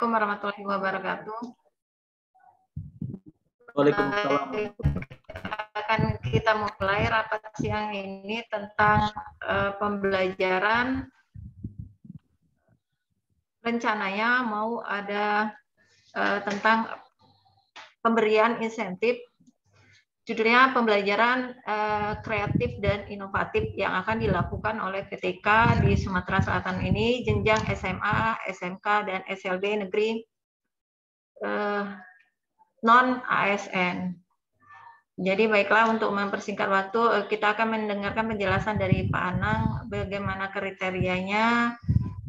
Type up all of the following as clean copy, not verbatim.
Assalamualaikum warahmatullahi wabarakatuh. Waalaikumsalam. Akan kita mulai rapat siang ini tentang pembelajaran. Rencananya mau ada tentang pemberian insentif. Judulnya pembelajaran kreatif dan inovatif yang akan dilakukan oleh PTK di Sumatera Selatan ini, jenjang SMA, SMK, dan SLB negeri non-ASN. Jadi baiklah, untuk mempersingkat waktu, kita akan mendengarkan penjelasan dari Pak Anang bagaimana kriterianya,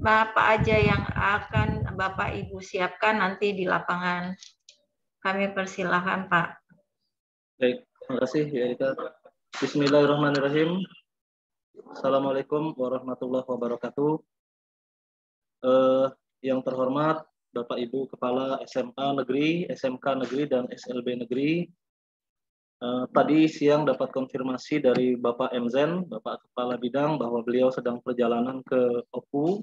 apa aja yang akan Bapak Ibu siapkan nanti di lapangan. Kami persilahkan, Pak. Baik, terima kasih ya Erika. Bismillahirrahmanirrahim. Assalamualaikum warahmatullahi wabarakatuh. Yang terhormat Bapak Ibu Kepala SMA Negeri, SMK Negeri, dan SLB Negeri. Tadi siang dapat konfirmasi dari Bapak MZen, Bapak Kepala Bidang, bahwa beliau sedang perjalanan ke OPU.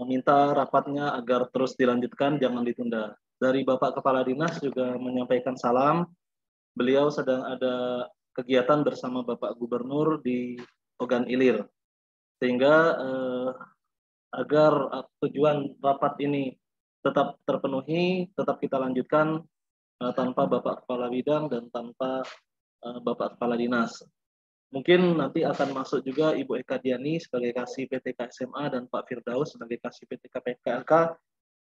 Minta rapatnya agar terus dilanjutkan, jangan ditunda. Dari Bapak Kepala Dinas juga menyampaikan salam. Beliau sedang ada kegiatan bersama Bapak Gubernur di Ogan Ilir. Sehingga agar tujuan rapat ini tetap terpenuhi, tetap kita lanjutkan tanpa Bapak Kepala Bidang dan tanpa Bapak Kepala Dinas. Mungkin nanti akan masuk juga Ibu Eka Diani sebagai Kasih PTK SMA dan Pak Firdaus sebagai Kasih PTK PKLK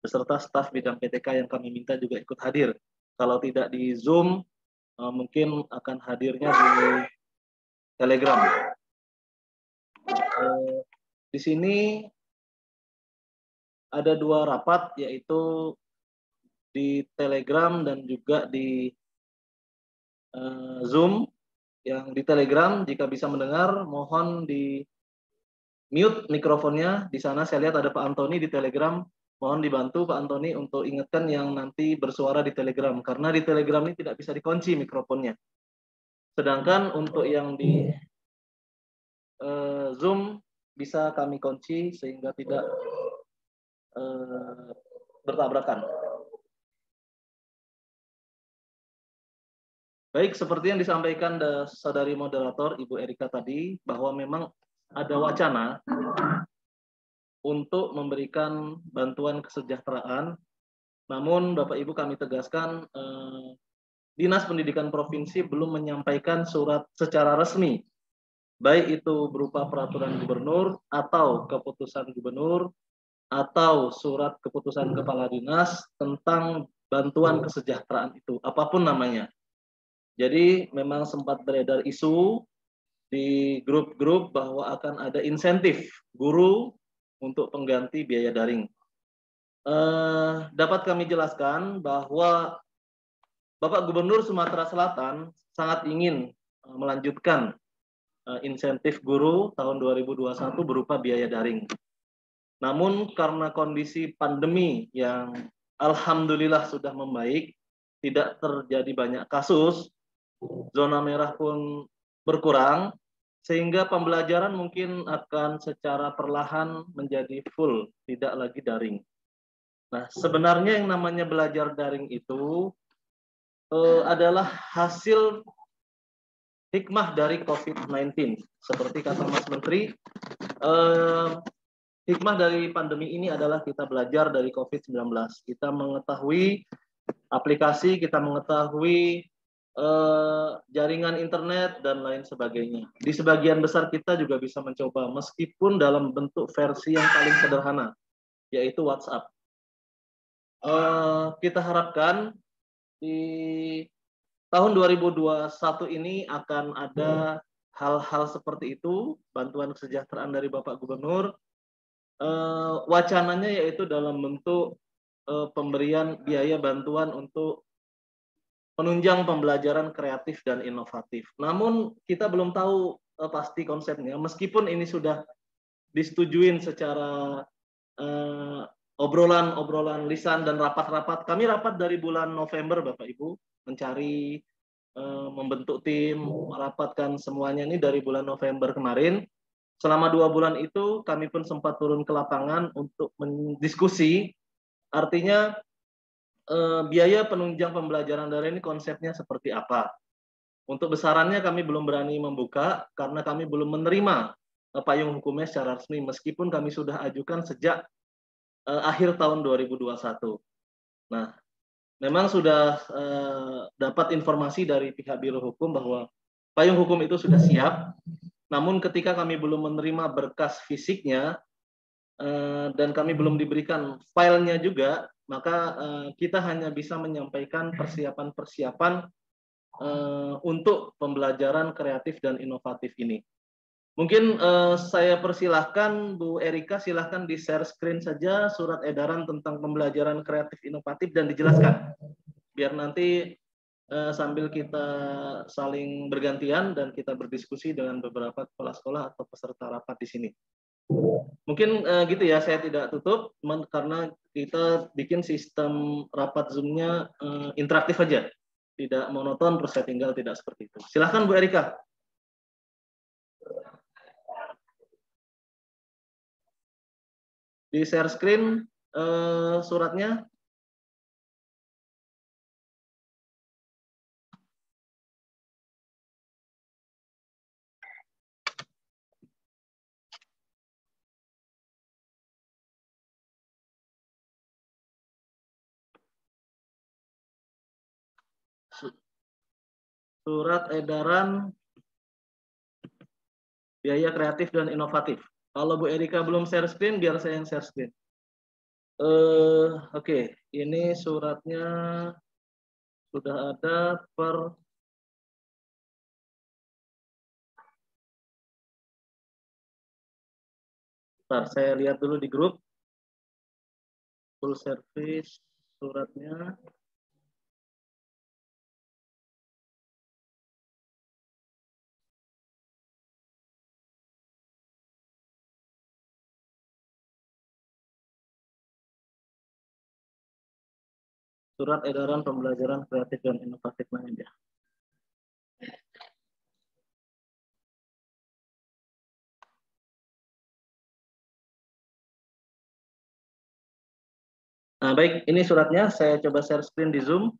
beserta staf bidang PTK yang kami minta juga ikut hadir. Kalau tidak di Zoom, mungkin akan hadirnya di Telegram. Di sini ada dua rapat, yaitu di Telegram dan juga di Zoom. Yang di Telegram, jika bisa mendengar, mohon di mute mikrofonnya. Di sana saya lihat ada Pak Antoni di Telegram. Mohon dibantu Pak Antoni untuk ingatkan yang nanti bersuara di Telegram, karena di Telegram ini tidak bisa dikunci mikrofonnya. Sedangkan untuk yang di Zoom bisa kami kunci sehingga tidak bertabrakan. Baik, seperti yang disampaikan saudari moderator Ibu Erika tadi, bahwa memang ada wacana untuk memberikan bantuan kesejahteraan. Namun Bapak Ibu kami tegaskan, Dinas Pendidikan Provinsi belum menyampaikan surat secara resmi, baik itu berupa peraturan gubernur atau keputusan gubernur atau surat keputusan kepala dinas tentang bantuan kesejahteraan itu, apapun namanya. Jadi memang sempat beredar isu di grup-grup bahwa akan ada insentif guru untuk pengganti biaya daring. Dapat kami jelaskan bahwa Bapak Gubernur Sumatera Selatan sangat ingin melanjutkan insentif guru tahun 2021 berupa biaya daring. Namun karena kondisi pandemi yang alhamdulillah sudah membaik, tidak terjadi banyak kasus, zona merah pun berkurang, sehingga pembelajaran mungkin akan secara perlahan menjadi full, tidak lagi daring. Nah, sebenarnya yang namanya belajar daring itu adalah hasil hikmah dari COVID-19. Seperti kata Mas Menteri, hikmah dari pandemi ini adalah kita belajar dari COVID-19. Kita mengetahui aplikasi, kita mengetahui jaringan internet, dan lain sebagainya. Di sebagian besar kita juga bisa mencoba, meskipun dalam bentuk versi yang paling sederhana, yaitu WhatsApp. Kita harapkan di tahun 2021 ini akan ada hal-hal seperti itu, bantuan kesejahteraan dari Bapak Gubernur. Wacananya yaitu dalam bentuk pemberian biaya bantuan untuk penunjang pembelajaran kreatif dan inovatif. Namun kita belum tahu pasti konsepnya, meskipun ini sudah disetujuin secara obrolan lisan dan rapat-rapat. Kami rapat dari bulan November, Bapak Ibu, mencari membentuk tim, merapatkan semuanya ini dari bulan November kemarin. Selama 2 bulan itu kami pun sempat turun ke lapangan untuk mendiskusi Artinya biaya penunjang pembelajaran daring ini konsepnya seperti apa? Untuk besarannya kami belum berani membuka karena kami belum menerima payung hukumnya secara resmi meskipun kami sudah ajukan sejak akhir tahun 2021. Nah, memang sudah dapat informasi dari pihak Biro Hukum bahwa payung hukum itu sudah siap, namun ketika kami belum menerima berkas fisiknya dan kami belum diberikan filenya juga, maka kita hanya bisa menyampaikan persiapan-persiapan untuk pembelajaran kreatif dan inovatif ini. Mungkin saya persilahkan Bu Erika, silahkan di-share screen saja surat edaran tentang pembelajaran kreatif inovatif dan dijelaskan. Biar nanti sambil kita saling bergantian dan kita berdiskusi dengan beberapa kepala sekolah atau peserta rapat di sini. Mungkin gitu ya, saya tidak tutup karena kita bikin sistem rapat Zoom-nya interaktif aja, tidak monoton terus saya tinggal, tidak seperti itu. Silahkan Bu Erika. Di share screen suratnya. Surat edaran biaya kreatif dan inovatif. Kalau Bu Erika belum share screen, biar saya yang share screen. Oke. Ini suratnya sudah ada per Bentar, saya lihat dulu di grup. Full service suratnya. Surat edaran pembelajaran kreatif dan inovatif media. Nah, baik, ini suratnya. Saya coba share screen di Zoom.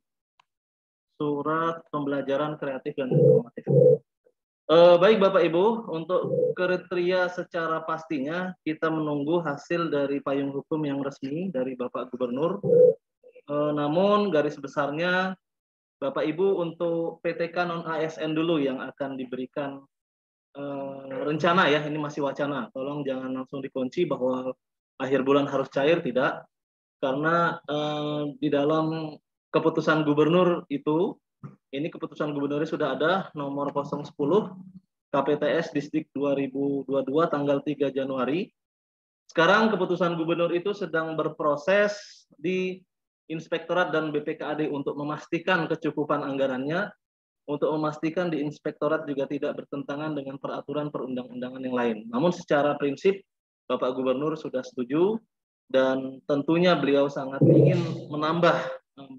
Surat pembelajaran kreatif dan inovatif. Baik Bapak Ibu, untuk kriteria secara pastinya kita menunggu hasil dari payung hukum yang resmi dari Bapak Gubernur. Namun garis besarnya Bapak Ibu untuk PTK non ASN dulu yang akan diberikan rencana ya, ini masih wacana. Tolong jangan langsung dikunci bahwa akhir bulan harus cair, tidak. Karena di dalam keputusan gubernur itu, ini keputusan gubernurnya sudah ada nomor 010 KPTS Distrik 2022 tanggal 3 Januari. Sekarang keputusan gubernur itu sedang berproses di Inspektorat dan BPKAD untuk memastikan kecukupan anggarannya, untuk memastikan di Inspektorat juga tidak bertentangan dengan peraturan perundang-undangan yang lain. Namun secara prinsip Bapak Gubernur sudah setuju dan tentunya beliau sangat ingin menambah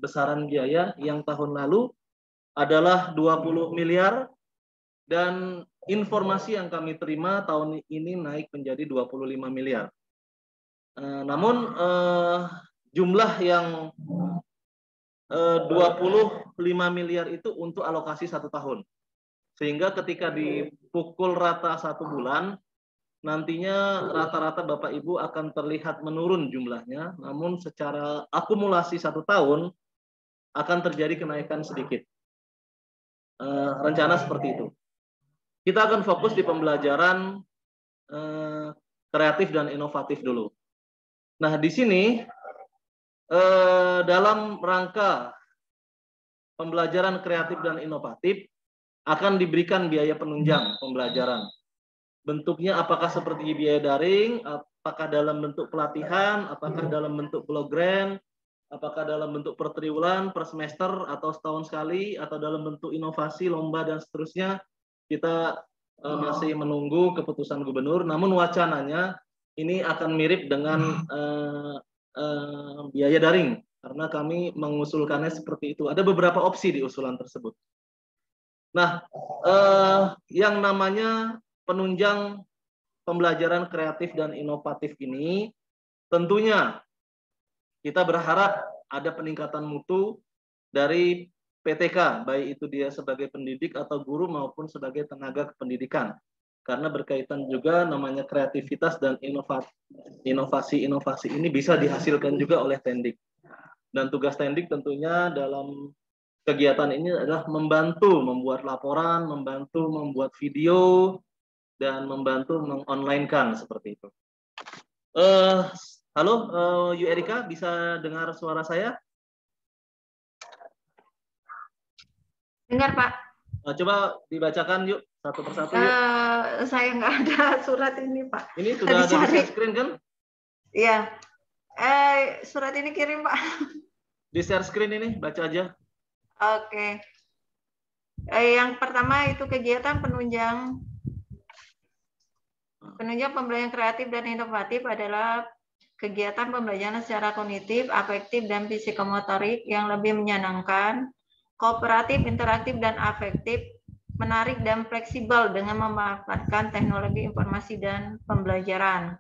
besaran biaya yang tahun lalu adalah 20 miliar dan informasi yang kami terima tahun ini naik menjadi 25 miliar. Namun jumlah yang 25 miliar itu untuk alokasi 1 tahun. Sehingga ketika dipukul rata 1 bulan, nantinya rata-rata Bapak Ibu akan terlihat menurun jumlahnya, namun secara akumulasi 1 tahun akan terjadi kenaikan sedikit. Rencana seperti itu. Kita akan fokus di pembelajaran kreatif dan inovatif dulu. Nah, di sini dalam rangka pembelajaran kreatif dan inovatif akan diberikan biaya penunjang pembelajaran. Bentuknya apakah seperti biaya daring, apakah dalam bentuk pelatihan, apakah dalam bentuk program, apakah dalam bentuk per triwulan, per semester, atau setahun sekali, atau dalam bentuk inovasi, lomba, dan seterusnya. Kita masih menunggu keputusan gubernur, namun wacananya ini akan mirip dengan biaya daring, karena kami mengusulkannya seperti itu. Ada beberapa opsi di usulan tersebut. Nah, yang namanya penunjang pembelajaran kreatif dan inovatif ini tentunya kita berharap ada peningkatan mutu dari PTK, baik itu dia sebagai pendidik atau guru maupun sebagai tenaga kependidikan. Karena berkaitan juga namanya kreativitas dan inovasi-inovasi ini bisa dihasilkan juga oleh Tendik. Dan tugas Tendik tentunya dalam kegiatan ini adalah membantu membuat laporan, membantu membuat video, dan membantu mengonlinekan seperti itu. Halo, Yu Erika, bisa dengar suara saya? Dengar, Pak. Coba dibacakan yuk, satu persatu yuk. Saya nggak ada surat ini, Pak. Ini sudah ada di share screen kan? Iya. Surat ini kirim, Pak. Di share screen ini, baca aja. Oke. Yang pertama itu kegiatan penunjang pembelajaran kreatif dan inovatif adalah kegiatan pembelajaran secara kognitif, afektif, dan psikomotorik yang lebih menyenangkan, kooperatif, interaktif, dan afektif, menarik dan fleksibel dengan memanfaatkan teknologi informasi dan pembelajaran.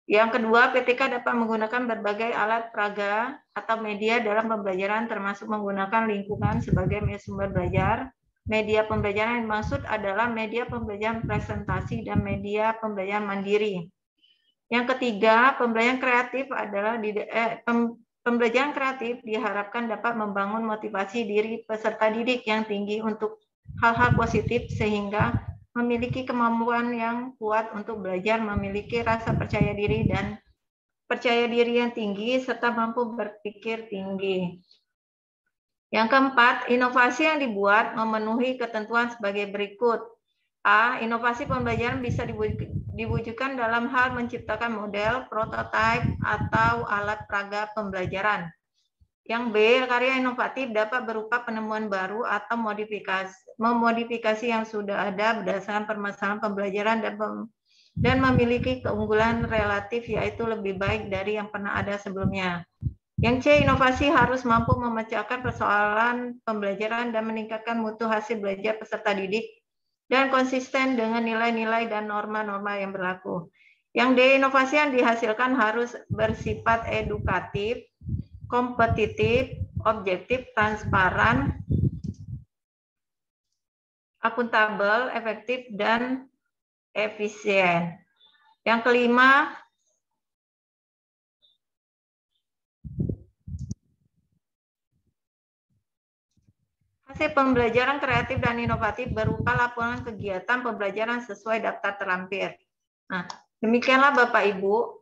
Yang kedua, PTK dapat menggunakan berbagai alat peraga atau media dalam pembelajaran, termasuk menggunakan lingkungan sebagai sumber belajar. Media pembelajaran yang dimaksud adalah media pembelajaran presentasi dan media pembelajaran mandiri. Yang ketiga, pembelajaran kreatif adalah pembelajaran kreatif diharapkan dapat membangun motivasi diri peserta didik yang tinggi untuk hal-hal positif sehingga memiliki kemampuan yang kuat untuk belajar, memiliki rasa percaya diri yang tinggi, serta mampu berpikir tinggi. Yang keempat, inovasi yang dibuat memenuhi ketentuan sebagai berikut. A. Inovasi pembelajaran bisa diwujudkan dalam hal menciptakan model, prototipe, atau alat peraga pembelajaran. Yang B, karya inovatif dapat berupa penemuan baru atau memodifikasi yang sudah ada berdasarkan permasalahan pembelajaran dan memiliki keunggulan relatif, yaitu lebih baik dari yang pernah ada sebelumnya. Yang C, inovasi harus mampu memecahkan persoalan pembelajaran dan meningkatkan mutu hasil belajar peserta didik dan konsisten dengan nilai-nilai dan norma-norma yang berlaku. Yang D, inovasi yang dihasilkan harus bersifat edukatif, kompetitif, objektif, transparan, akuntabel, efektif, dan efisien. Yang kelima, hasil pembelajaran kreatif dan inovatif berupa laporan kegiatan pembelajaran sesuai daftar terlampir. Nah, demikianlah Bapak Ibu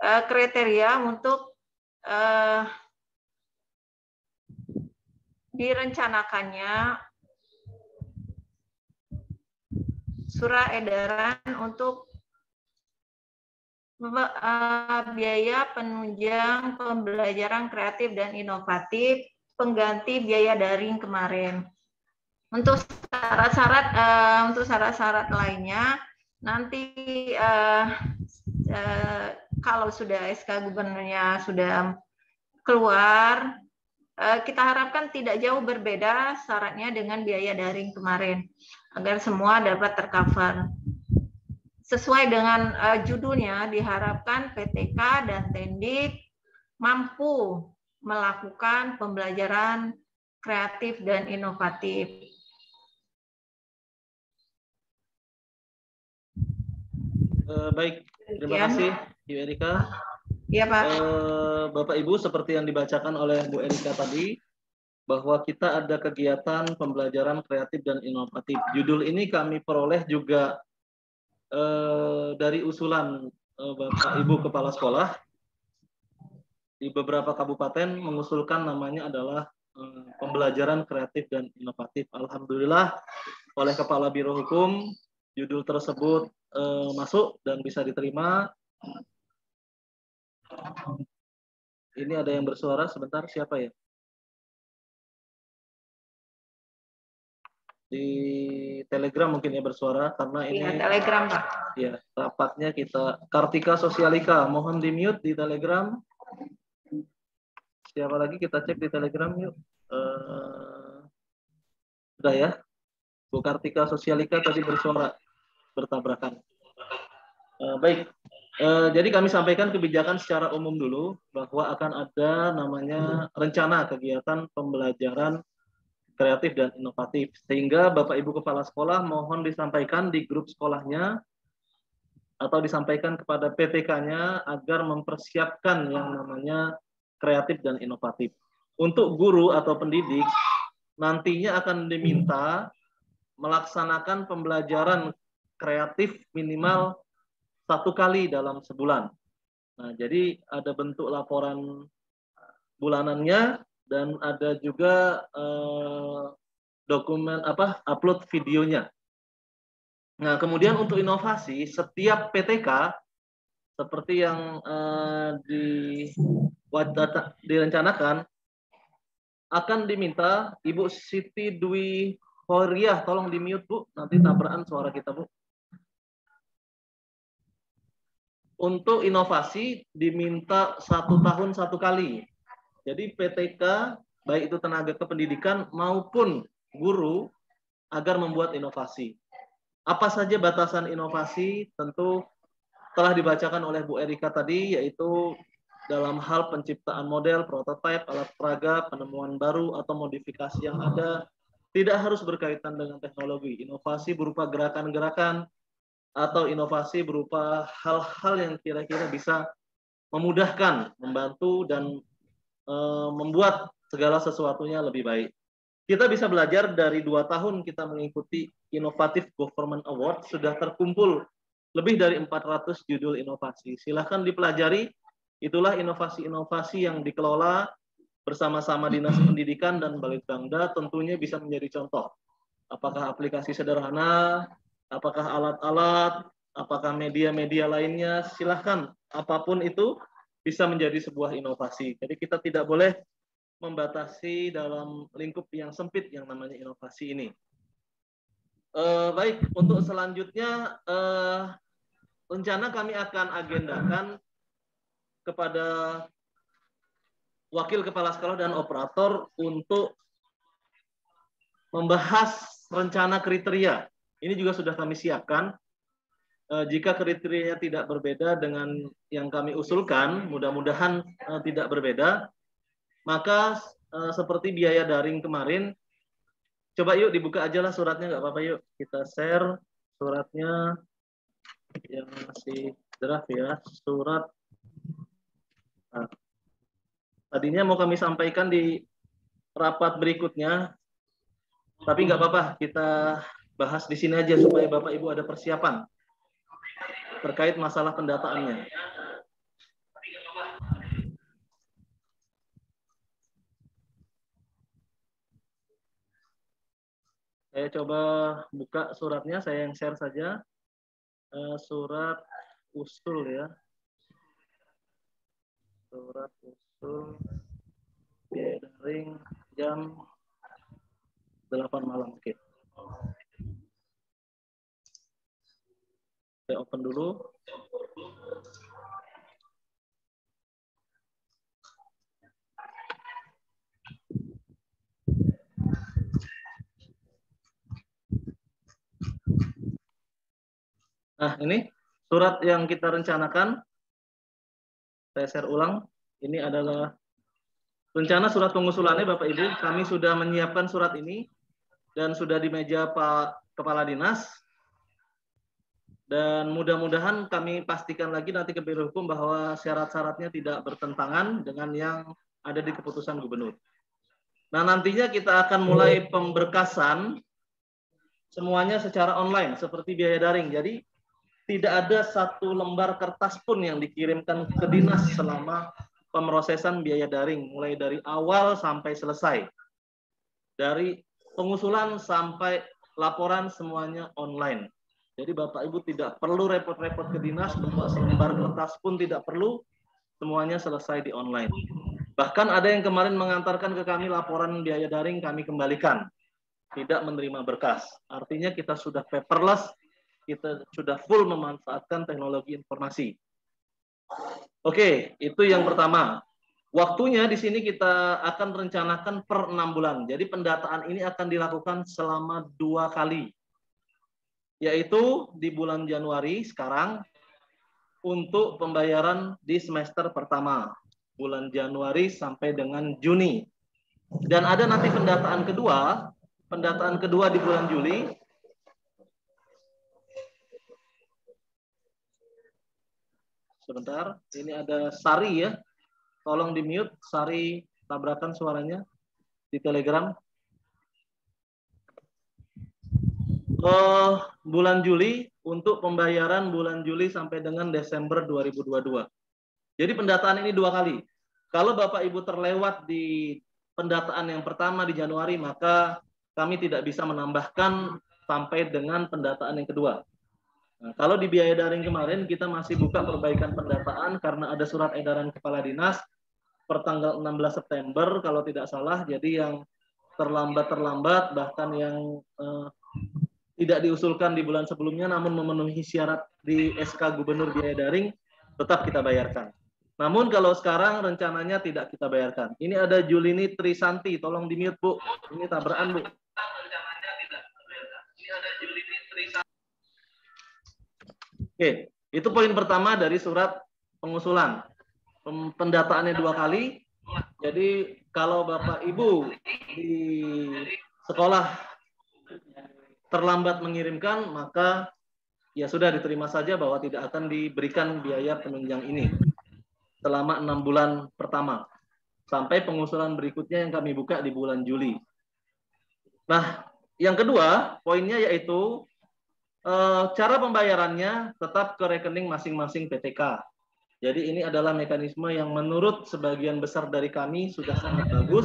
kriteria untuk direncanakannya surat edaran untuk biaya penunjang pembelajaran kreatif dan inovatif pengganti biaya daring kemarin. Untuk syarat-syarat lainnya nanti kalau sudah SK gubernurnya sudah keluar, kita harapkan tidak jauh berbeda syaratnya dengan biaya daring kemarin agar semua dapat tercover. Sesuai dengan judulnya, diharapkan PTK dan Tendik mampu melakukan pembelajaran kreatif dan inovatif. Baik, terima kasih Bu Erika. Iya, Pak. Bapak Ibu, seperti yang dibacakan oleh Bu Erika tadi, bahwa kita ada kegiatan pembelajaran kreatif dan inovatif. Judul ini kami peroleh juga dari usulan Bapak Ibu Kepala Sekolah. Di beberapa kabupaten mengusulkan namanya adalah pembelajaran kreatif dan inovatif. Alhamdulillah oleh Kepala Biro Hukum judul tersebut masuk dan bisa diterima. Ini ada yang bersuara sebentar, siapa ya? Di Telegram mungkin ya bersuara karena ini Telegram, Pak. Ya, rapatnya kita Kartika Sosialika, mohon di-mute di Telegram. Siapa lagi kita cek di Telegram yuk. Sudah ya. Bu Kartika Sosialika tadi bersuara bertabrakan. Baik. Jadi kami sampaikan kebijakan secara umum dulu bahwa akan ada namanya rencana kegiatan pembelajaran kreatif dan inovatif. Sehingga Bapak Ibu Kepala Sekolah mohon disampaikan di grup sekolahnya atau disampaikan kepada PTK-nya agar mempersiapkan yang namanya kreatif dan inovatif. Untuk guru atau pendidik nantinya akan diminta melaksanakan pembelajaran kreatif minimal 1 kali dalam sebulan. Nah, jadi ada bentuk laporan bulanannya dan ada juga dokumen upload videonya. Nah, kemudian untuk inovasi, setiap PTK seperti yang direncanakan akan diminta Ibu Siti Dwi Horiah, tolong di mute Bu, nanti tabrakan suara kita Bu. Untuk inovasi diminta 1 tahun 1 kali. Jadi PTK baik itu tenaga kependidikan maupun guru agar membuat inovasi. Apa saja batasan inovasi? Tentu telah dibacakan oleh Bu Erika tadi, yaitu dalam hal penciptaan model, prototipe, alat peraga, penemuan baru atau modifikasi yang ada, tidak harus berkaitan dengan teknologi. Inovasi berupa gerakan-gerakan atau inovasi berupa hal-hal yang kira-kira bisa memudahkan, membantu, dan membuat segala sesuatunya lebih baik. Kita bisa belajar dari 2 tahun kita mengikuti Innovative Government Award, sudah terkumpul lebih dari 400 judul inovasi. Silahkan dipelajari, itulah inovasi-inovasi yang dikelola bersama-sama Dinas Pendidikan dan Balitbangda, tentunya bisa menjadi contoh. Apakah aplikasi sederhana, apakah alat-alat, apakah media-media lainnya, silahkan. Apapun itu bisa menjadi sebuah inovasi. Jadi kita tidak boleh membatasi dalam lingkup yang sempit yang namanya inovasi ini. Baik, untuk selanjutnya rencana kami akan agendakan kepada wakil kepala sekolah dan operator untuk membahas rencana kriteria. Ini juga sudah kami siapkan. Jika kriterianya tidak berbeda dengan yang kami usulkan, mudah-mudahan tidak berbeda, maka seperti biaya daring kemarin, coba yuk dibuka aja lah suratnya, nggak apa-apa yuk. Kita share suratnya yang masih draft ya, surat. Nah, tadinya mau kami sampaikan di rapat berikutnya, tapi nggak apa-apa, kita bahas di sini aja supaya Bapak Ibu ada persiapan terkait masalah pendataannya. Saya coba buka suratnya, saya yang share saja. Surat usul ya. Surat usul biaya daring jam 8 malam. Oke. Saya open dulu. Nah, ini surat yang kita rencanakan. Saya share ulang. Ini adalah rencana surat pengusulannya Bapak Ibu. Kami sudah menyiapkan surat ini dan sudah di meja Pak Kepala Dinas. Dan mudah-mudahan kami pastikan lagi nanti ke Biro Hukum bahwa syarat-syaratnya tidak bertentangan dengan yang ada di keputusan Gubernur. Nah, nantinya kita akan mulai pemberkasan semuanya secara online seperti biaya daring. Jadi tidak ada satu lembar kertas pun yang dikirimkan ke dinas selama pemrosesan biaya daring, mulai dari awal sampai selesai. Dari pengusulan sampai laporan semuanya online. Jadi Bapak Ibu tidak perlu repot-repot ke dinas, membuat selembar kertas pun tidak perlu, semuanya selesai di online. Bahkan ada yang kemarin mengantarkan ke kami laporan biaya daring, kami kembalikan. Tidak menerima berkas. Artinya kita sudah paperless, kita sudah full memanfaatkan teknologi informasi. Oke, itu yang pertama. Waktunya di sini kita akan rencanakan per 6 bulan. Jadi pendataan ini akan dilakukan selama 2 kali. Yaitu di bulan Januari sekarang untuk pembayaran di semester pertama, bulan Januari sampai dengan Juni. Dan ada nanti pendataan kedua di bulan Juli. Sebentar, ini ada Sari ya. Tolong di-mute, Sari tabrakan suaranya di Telegram. Bulan Juli untuk pembayaran bulan Juli sampai dengan Desember 2022. Jadi pendataan ini 2 kali. Kalau Bapak Ibu terlewat di pendataan yang pertama di Januari, maka kami tidak bisa menambahkan sampai dengan pendataan yang kedua. Nah, kalau di biaya daring kemarin kita masih buka perbaikan pendataan karena ada surat edaran Kepala Dinas per tanggal 16 September kalau tidak salah. Jadi yang terlambat bahkan yang tidak diusulkan di bulan sebelumnya namun memenuhi syarat di SK Gubernur biaya daring tetap kita bayarkan. Namun kalau sekarang rencananya tidak kita bayarkan. Ini ada Julini Trisanti, tolong di-mute Bu. Ini tabrakan Bu. Oke, itu poin pertama dari surat pengusulan. Pendataannya 2 kali. Jadi kalau Bapak Ibu di sekolah terlambat mengirimkan, maka ya sudah diterima saja bahwa tidak akan diberikan biaya penunjang ini selama 6 bulan pertama. Sampai pengusulan berikutnya yang kami buka di bulan Juli. Nah, yang kedua poinnya yaitu cara pembayarannya tetap ke rekening masing-masing PTK. Jadi ini adalah mekanisme yang menurut sebagian besar dari kami sudah sangat bagus,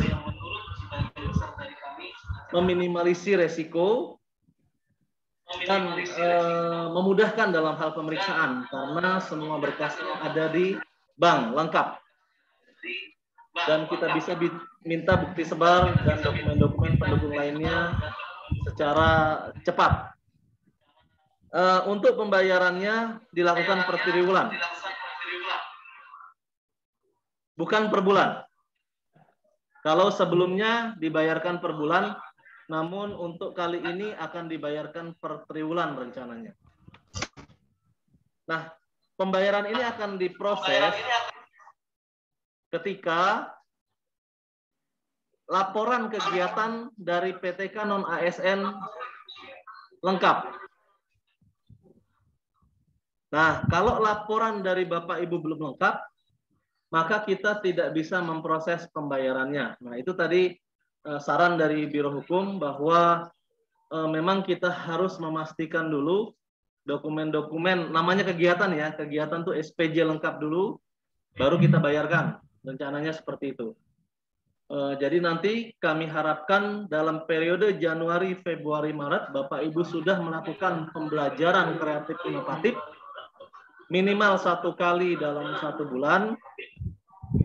meminimalisir resiko dan memudahkan dalam hal pemeriksaan karena semua berkasnya ada di bank lengkap. Dan kita bisa minta bukti sebar dan dokumen-dokumen pendukung lainnya secara cepat. Untuk pembayarannya dilakukan per triwulan, bukan per bulan. Kalau sebelumnya dibayarkan per bulan, namun untuk kali ini akan dibayarkan per triwulan rencananya. Nah, pembayaran ini akan diproses ketika laporan kegiatan dari PTK non-ASN lengkap. Nah, kalau laporan dari Bapak Ibu belum lengkap, maka kita tidak bisa memproses pembayarannya. Nah, itu tadi saran dari Biro Hukum bahwa memang kita harus memastikan dulu dokumen-dokumen, namanya kegiatan ya, kegiatan tuh SPJ lengkap dulu, baru kita bayarkan. Rencananya seperti itu. Jadi nanti kami harapkan dalam periode Januari, Februari, Maret, Bapak Ibu sudah melakukan pembelajaran kreatif inovatif minimal 1 kali dalam 1 bulan.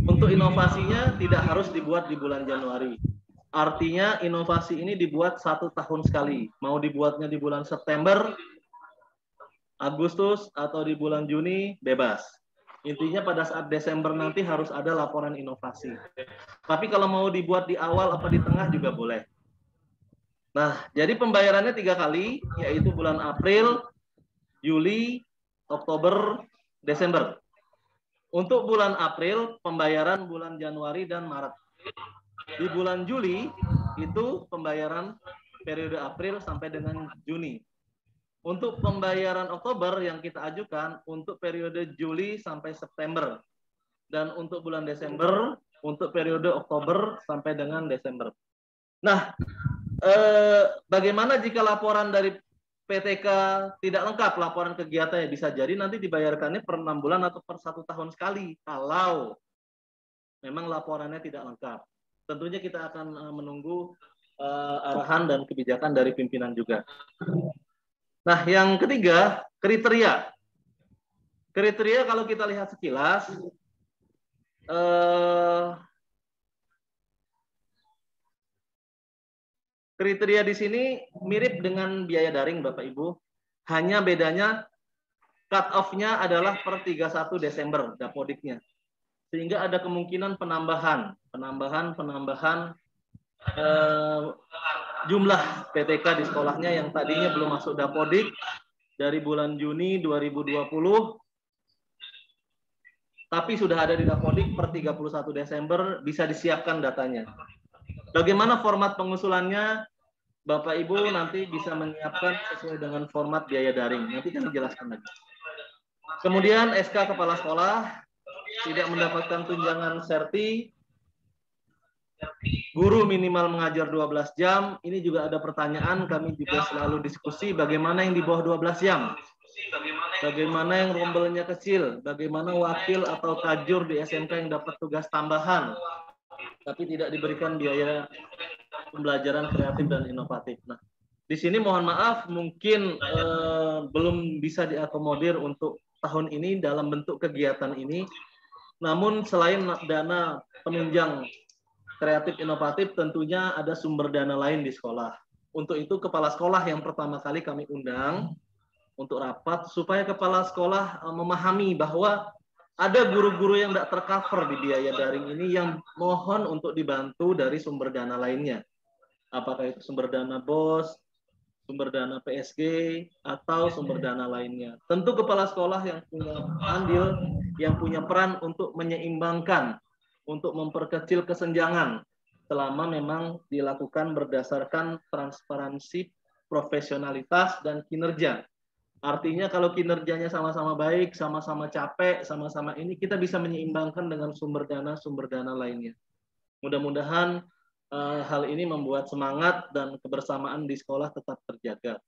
Untuk inovasinya tidak harus dibuat di bulan Januari. Artinya inovasi ini dibuat 1 tahun sekali. Mau dibuatnya di bulan September, Agustus, atau di bulan Juni, bebas. Intinya pada saat Desember nanti harus ada laporan inovasi. Tapi kalau mau dibuat di awal atau di tengah juga boleh. Nah, jadi pembayarannya 3 kali, yaitu bulan April, Juli, Oktober, Desember. Untuk bulan April, pembayaran bulan Januari dan Maret. Di bulan Juli, itu pembayaran periode April sampai dengan Juni. Untuk pembayaran Oktober yang kita ajukan untuk periode Juli sampai September. Dan untuk bulan Desember, untuk periode Oktober sampai dengan Desember. Nah, bagaimana jika laporan dari PTK tidak lengkap laporan kegiatannya? Bisa jadi nanti dibayarkannya per 6 bulan atau per 1 tahun sekali kalau memang laporannya tidak lengkap. Tentunya kita akan menunggu arahan dan kebijakan dari pimpinan juga. Nah, yang ketiga, kriteria. Kriteria kalau kita lihat sekilas, kriteria di sini mirip dengan biaya daring, Bapak Ibu. Hanya bedanya cut off-nya adalah per 31 Desember dapodiknya. Sehingga ada kemungkinan penambahan jumlah PTK di sekolahnya yang tadinya belum masuk dapodik dari bulan Juni 2020 tapi sudah ada di Dapodik per 31 Desember, bisa disiapkan datanya. Bagaimana format pengusulannya? Bapak Ibu nanti bisa menyiapkan sesuai dengan format biaya daring. Nanti kami jelaskan lagi. Kemudian SK Kepala Sekolah tidak mendapatkan tunjangan serti, guru minimal mengajar 12 jam. Ini juga ada pertanyaan, kami juga selalu diskusi bagaimana yang di bawah 12 jam. Bagaimana yang rombelnya kecil, bagaimana wakil atau tajur di SMK yang dapat tugas tambahan, tapi tidak diberikan biaya pembelajaran kreatif dan inovatif. Nah, di sini mohon maaf, mungkin belum bisa diakomodir untuk tahun ini dalam bentuk kegiatan ini. Namun selain dana penunjang kreatif inovatif, tentunya ada sumber dana lain di sekolah. Untuk itu kepala sekolah yang pertama kali kami undang untuk rapat, supaya kepala sekolah memahami bahwa ada guru-guru yang tidak tercover di biaya daring ini yang mohon untuk dibantu dari sumber dana lainnya. Apakah itu sumber dana BOS, sumber dana PSG, atau sumber dana lainnya. Tentu kepala sekolah yang punya andil, yang punya peran untuk menyeimbangkan, untuk memperkecil kesenjangan, selama memang dilakukan berdasarkan transparansi, profesionalitas, dan kinerja. Artinya kalau kinerjanya sama-sama baik, sama-sama capek, sama-sama ini, kita bisa menyeimbangkan dengan sumber dana lainnya. Mudah-mudahan hal ini membuat semangat dan kebersamaan di sekolah tetap terjaga.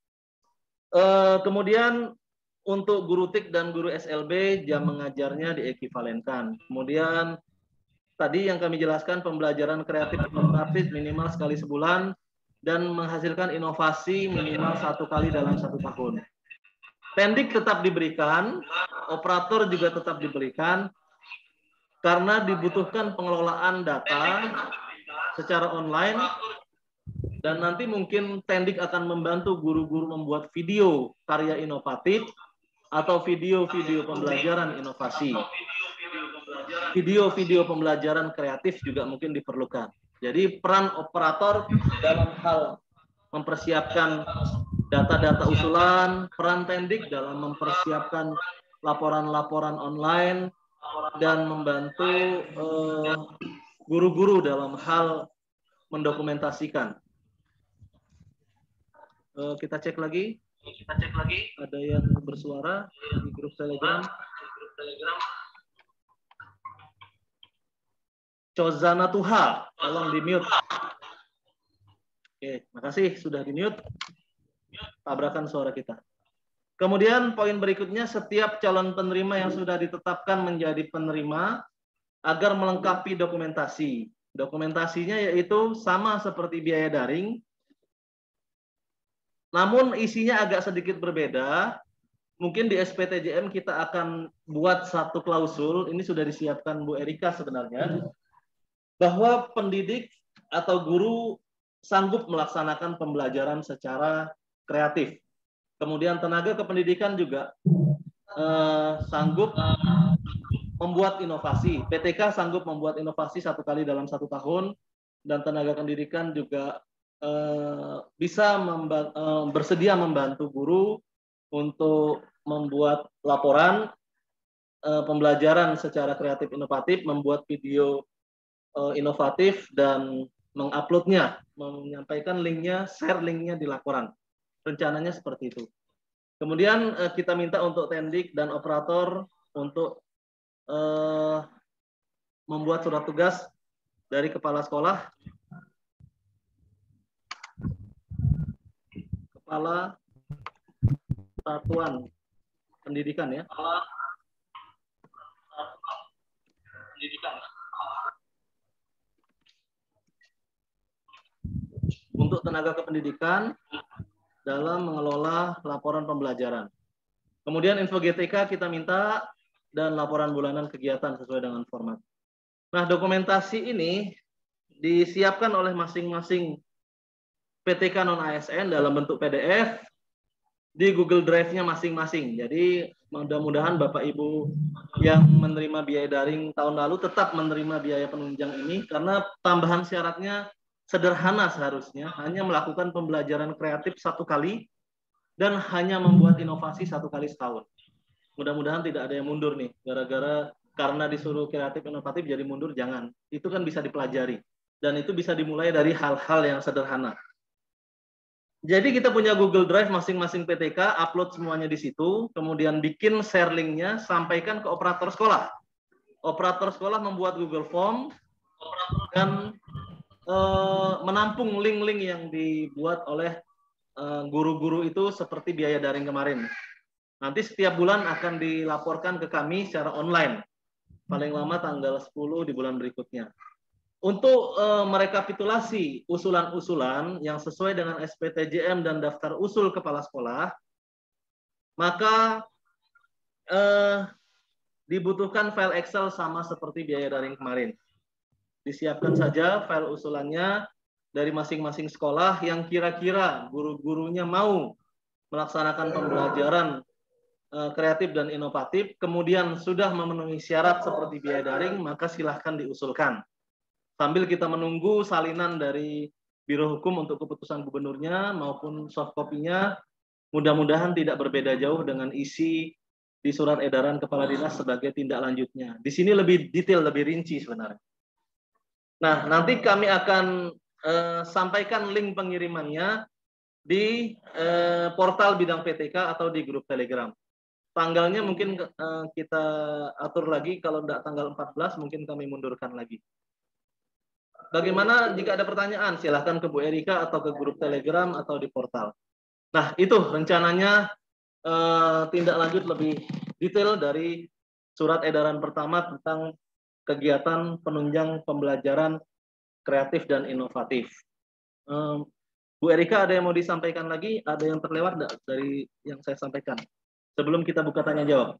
Kemudian untuk guru TIK dan guru SLB, jam mengajarnya diekivalenkan. Kemudian tadi yang kami jelaskan, pembelajaran kreatif inovatif minimal sekali sebulan dan menghasilkan inovasi minimal 1 kali dalam 1 tahun. Pendik tetap diberikan, operator juga tetap diberikan, karena dibutuhkan pengelolaan data secara online, dan nanti mungkin Pendik akan membantu guru-guru membuat video karya inovatif atau video-video pembelajaran inovasi. Video-video pembelajaran kreatif juga mungkin diperlukan. Jadi peran operator dalam hal mempersiapkan data-data usulan, peran Pendik dalam mempersiapkan laporan-laporan online, dan membantu guru-guru dalam hal mendokumentasikan. Kita cek lagi. Ada yang bersuara di grup Telegram. Cozana Tuha, tolong di-mute. Oke, makasih sudah di-mute. Tabrakan suara kita. Kemudian poin berikutnya, setiap calon penerima yang sudah ditetapkan menjadi penerima agar melengkapi dokumentasi. Dokumentasinya yaitu sama seperti biaya daring, namun isinya agak sedikit berbeda. Mungkin di SPTJM kita akan buat satu klausul, ini sudah disiapkan Bu Erika sebenarnya, bahwa pendidik atau guru sanggup melaksanakan pembelajaran secara kreatif. Kemudian tenaga kependidikan juga sanggup membuat inovasi. PTK sanggup membuat inovasi 1 kali dalam 1 tahun, dan tenaga pendidikan juga bisa bersedia membantu guru untuk membuat laporan pembelajaran secara kreatif inovatif, membuat video inovatif, dan menguploadnya, menyampaikan linknya, share linknya di laporan. Rencananya seperti itu. Kemudian kita minta untuk Tendik dan operator untuk membuat surat tugas dari kepala sekolah, kepala satuan pendidikan ya. Untuk tenaga kependidikan dalam mengelola laporan pembelajaran. Kemudian info GTK kita minta, dan laporan bulanan kegiatan sesuai dengan format. Nah, dokumentasi ini disiapkan oleh masing-masing PTK non-ASN dalam bentuk PDF di Google Drive-nya masing-masing. Jadi mudah-mudahan Bapak Ibu yang menerima biaya daring tahun lalu tetap menerima biaya penunjang ini, karena tambahan syaratnya sederhana seharusnya, hanya melakukan pembelajaran kreatif 1 kali dan hanya membuat inovasi 1 kali setahun. Mudah-mudahan tidak ada yang mundur nih gara-gara karena disuruh kreatif inovatif jadi mundur, jangan. Itu kan bisa dipelajari. Dan itu bisa dimulai dari hal-hal yang sederhana. Jadi kita punya Google Drive masing-masing PTK, upload semuanya di situ, kemudian bikin share linknya, sampaikan ke operator sekolah. Operator sekolah membuat Google Form dan menampung link-link yang dibuat oleh guru-guru itu seperti biaya daring kemarin. Nanti setiap bulan akan dilaporkan ke kami secara online. Paling lama tanggal 10 di bulan berikutnya. Untuk merekapitulasi usulan-usulan yang sesuai dengan SPTJM dan daftar usul kepala sekolah, maka dibutuhkan file Excel sama seperti biaya daring kemarin. Disiapkan saja file usulannya dari masing-masing sekolah yang kira-kira guru-gurunya mau melaksanakan pembelajaran kreatif dan inovatif, kemudian sudah memenuhi syarat seperti biaya daring, maka silahkan diusulkan. Sambil kita menunggu salinan dari Biro Hukum untuk keputusan gubernurnya maupun soft copy-nya, mudah-mudahan tidak berbeda jauh dengan isi di surat edaran kepala dinas sebagai tindak lanjutnya. Di sini lebih detail, lebih rinci sebenarnya. Nah, nanti kami akan sampaikan link pengirimannya di portal bidang PTK atau di grup Telegram. Tanggalnya mungkin kita atur lagi, kalau tidak tanggal 14 mungkin kami mundurkan lagi. Bagaimana jika ada pertanyaan? Silahkan ke Bu Erika atau ke grup Telegram atau di portal. Nah, itu rencananya tindak lanjut lebih detail dari surat edaran pertama tentang kegiatan penunjang pembelajaran kreatif dan inovatif. Bu Erika, ada yang mau disampaikan lagi? Ada yang terlewat dari yang saya sampaikan? Sebelum kita buka tanya jawab.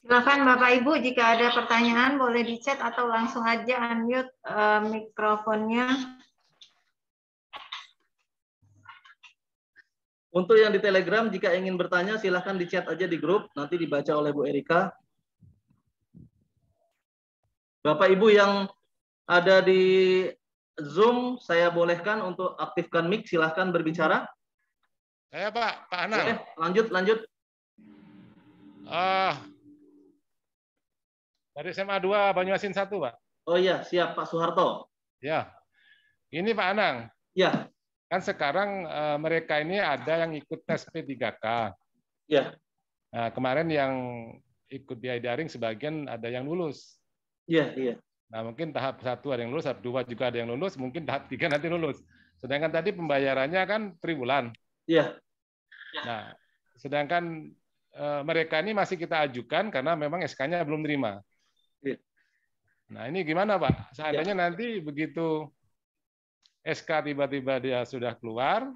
Silakan Bapak Ibu, jika ada pertanyaan boleh di chat atau langsung aja unmute mikrofonnya. Untuk yang di Telegram, jika ingin bertanya, silahkan di chat aja di grup, nanti dibaca oleh Bu Erika. Bapak Ibu yang ada di Zoom, saya bolehkan untuk aktifkan mic, silahkan berbicara. Saya Pak Anang. Boleh, lanjut. Dari SMA 2 Banyuasin 1, Pak. Oh iya, siap Pak Soeharto. Ya, ini Pak Anang. Ya. Kan sekarang mereka ini ada yang ikut tes P3K. Ya. Nah, kemarin yang ikut biaya daring sebagian ada yang lulus. Iya. Nah, mungkin tahap 1 ada yang lulus, tahap 2 juga ada yang lulus, mungkin tahap 3 nanti lulus. Sedangkan tadi pembayarannya kan per bulan. Iya. Nah, sedangkan mereka ini masih kita ajukan karena memang SK-nya belum terima. Ya. Nah, ini gimana, Pak? Seandainya nanti begitu SK tiba-tiba dia sudah keluar,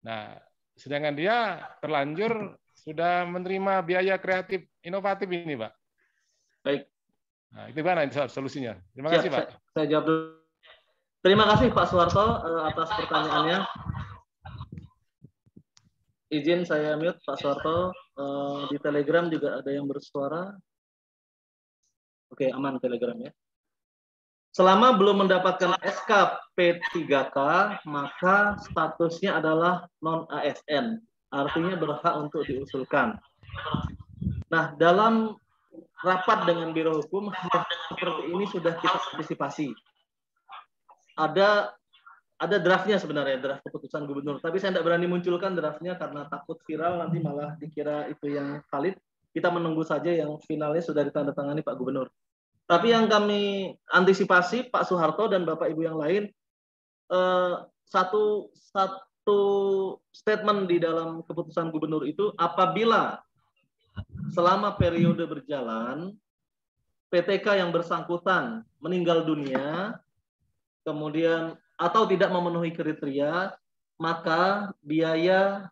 nah, sedangkan dia terlanjur sudah menerima biaya kreatif inovatif ini, Pak. Baik. Nah, itu gimana solusinya? Terima kasih, Pak. Saya jawab dulu. Terima kasih Pak Soeharto atas pertanyaannya. Izin saya mute Pak Soeharto. Di Telegram juga ada yang bersuara. Oke, aman Telegram ya. Selama belum mendapatkan SK P3K, maka statusnya adalah non-ASN. Artinya berhak untuk diusulkan. Nah, dalam rapat dengan Biro Hukum, hal seperti ini sudah kita antisipasi. Ada draftnya sebenarnya, draft keputusan gubernur. Tapi saya tidak berani munculkan draftnya karena takut viral, nanti malah dikira itu yang valid. Kita menunggu saja yang finalnya sudah ditandatangani Pak Gubernur. Tapi yang kami antisipasi, Pak Soeharto dan Bapak Ibu yang lain, satu statement di dalam keputusan gubernur itu, apabila selama periode berjalan, PTK yang bersangkutan meninggal dunia, kemudian atau tidak memenuhi kriteria, maka biaya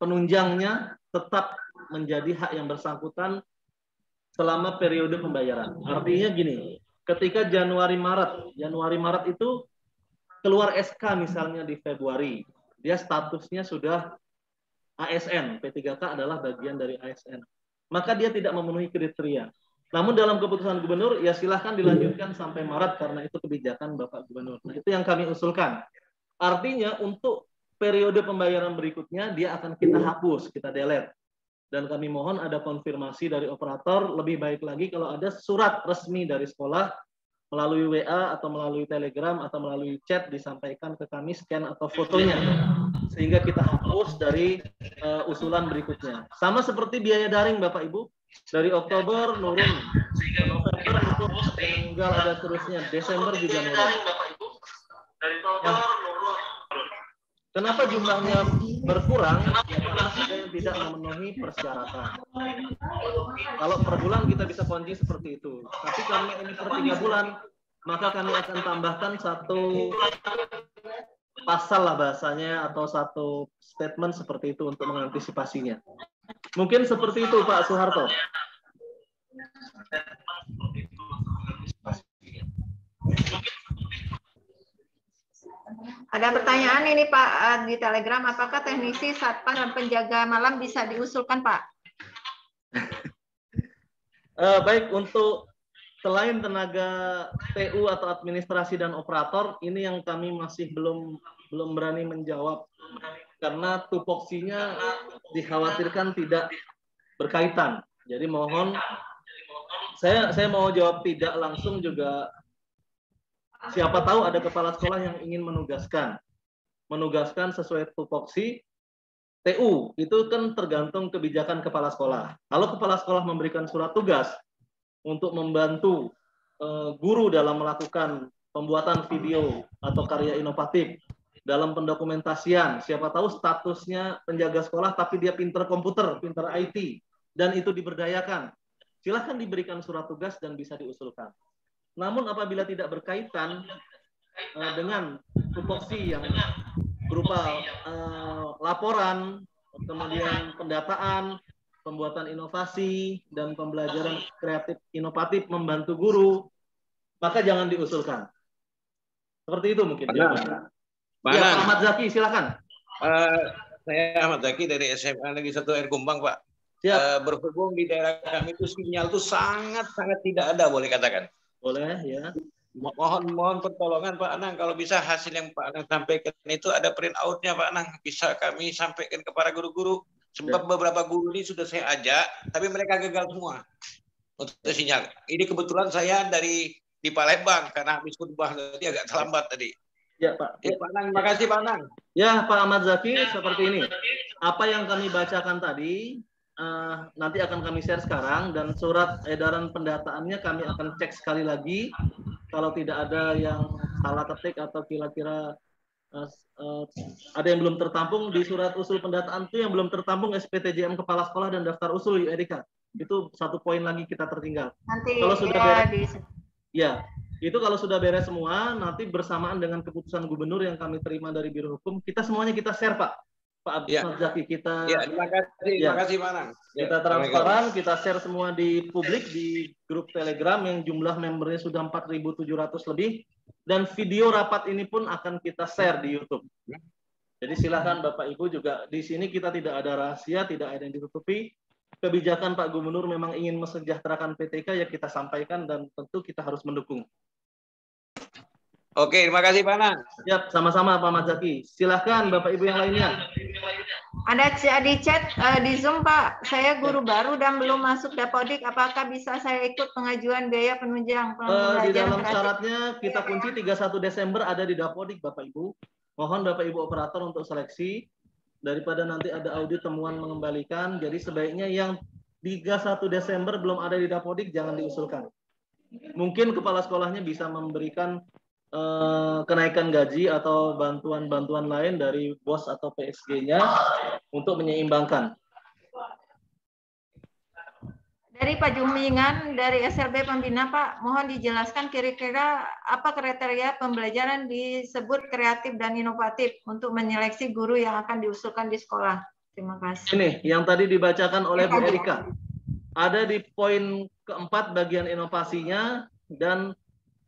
penunjangnya tetap menjadi hak yang bersangkutan selama periode pembayaran. Artinya gini, ketika Januari-Maret itu keluar SK misalnya di Februari, dia statusnya sudah ASN, P3K adalah bagian dari ASN. Maka dia tidak memenuhi kriteria. Namun dalam keputusan gubernur, ya silahkan dilanjutkan sampai Maret karena itu kebijakan Bapak Gubernur. Nah, itu yang kami usulkan. Artinya untuk periode pembayaran berikutnya dia akan kita hapus, kita delete. Dan kami mohon ada konfirmasi dari operator, lebih baik lagi kalau ada surat resmi dari sekolah melalui WA atau melalui Telegram atau melalui chat disampaikan ke kami, scan atau fotonya, sehingga kita hapus dari usulan berikutnya. Sama seperti biaya daring Bapak Ibu, dari Oktober nurun, November itu tinggal ada terusnya, Desember juga nurun. Kenapa jumlahnya berkurang? Ya, karena ada yang tidak memenuhi persyaratan. Kalau per bulan kita bisa kunci seperti itu. Tapi karena ini per 3 bulan, maka kami akan tambahkan satu pasal lah bahasanya, atau satu statement seperti itu untuk mengantisipasinya. Mungkin seperti itu Pak Soeharto. Ada pertanyaan ini Pak di Telegram, apakah teknisi, satpam, dan penjaga malam bisa diusulkan Pak? Baik, untuk selain tenaga TU atau administrasi dan operator, ini yang kami masih belum berani menjawab karena tupoksinya dikhawatirkan tidak berkaitan. Jadi mohon, saya mau jawab tidak langsung juga. Siapa tahu ada kepala sekolah yang ingin menugaskan sesuai tupoksi. TU itu kan tergantung kebijakan kepala sekolah. Kalau kepala sekolah memberikan surat tugas untuk membantu guru dalam melakukan pembuatan video atau karya inovatif dalam pendokumentasian, siapa tahu statusnya penjaga sekolah tapi dia pinter komputer, pinter IT, dan itu diberdayakan, silahkan diberikan surat tugas dan bisa diusulkan. Namun apabila tidak berkaitan dengan tupoksi yang berupa laporan, kemudian pendataan, pembuatan inovasi, dan pembelajaran kreatif inovatif membantu guru, maka jangan diusulkan. Seperti itu mungkin. Ya, Pak Ahmad Zaki, silakan. Saya Ahmad Zaki dari SMA Negeri 1 Air Kumbang, Pak. Berhubung di daerah kami itu sinyal itu sangat tidak ada, boleh katakan. Boleh, ya. Mohon pertolongan Pak Anang, kalau bisa hasil yang Pak Anang sampaikan itu ada print out-nya Pak Anang, bisa kami sampaikan kepada guru-guru. Sebab beberapa guru ini sudah saya ajak, tapi mereka gagal semua untuk sinyal. Ini kebetulan saya di Palembang karena habis khutbah tadi agak terlambat tadi. Ya Pak. Pak Anang, makasih Pak Anang. Ya Pak Ahmad Zaki, seperti ini. Apa yang kami bacakan tadi nanti akan kami share sekarang, dan surat edaran pendataannya kami akan cek sekali lagi. Kalau tidak ada yang salah ketik atau kira-kira ada yang belum tertampung di surat usul pendataan itu, yang belum tertampung SPTJM kepala sekolah dan daftar usul UEDK. Itu satu poin lagi kita tertinggal. Nanti kalau sudah beres, ya itu kalau sudah beres semua, nanti bersamaan dengan keputusan gubernur yang kami terima dari Biro Hukum, kita semuanya kita share Pak Ahmad Zaki, kita terima kasih Pak Anang. Kita transparan, kita share semua di publik, di grup Telegram yang jumlah membernya sudah 4.700 lebih, dan video rapat ini pun akan kita share di YouTube. Jadi silakan Bapak Ibu juga, di sini kita tidak ada rahasia, tidak ada yang ditutupi. Kebijakan Pak Gubernur memang ingin mesejahterakan PTK, ya kita sampaikan, dan tentu kita harus mendukung. Oke, terima kasih Pak Anang. Ya, sama-sama Pak Ahmad Zaki. Silahkan Bapak Ibu yang lainnya. Ada di chat di Zoom Pak, saya guru baru dan belum masuk Dapodik, apakah bisa saya ikut pengajuan biaya penunjang pembelajaran? Di dalam syaratnya kita kunci 31 Desember ada di Dapodik Bapak Ibu. Mohon Bapak Ibu operator untuk seleksi, daripada nanti ada audit temuan mengembalikan. Jadi sebaiknya yang 31 Desember belum ada di Dapodik jangan diusulkan. Mungkin kepala sekolahnya bisa memberikan kenaikan gaji atau bantuan-bantuan lain dari BOS atau PSG-nya untuk menyeimbangkan. Dari Pak Jumingan dari SLB Pembina Pak, mohon dijelaskan kira-kira apa kriteria pembelajaran disebut kreatif dan inovatif untuk menyeleksi guru yang akan diusulkan di sekolah. Terima kasih. Ini yang tadi dibacakan oleh Bu Erika. Ada di poin keempat bagian inovasinya, dan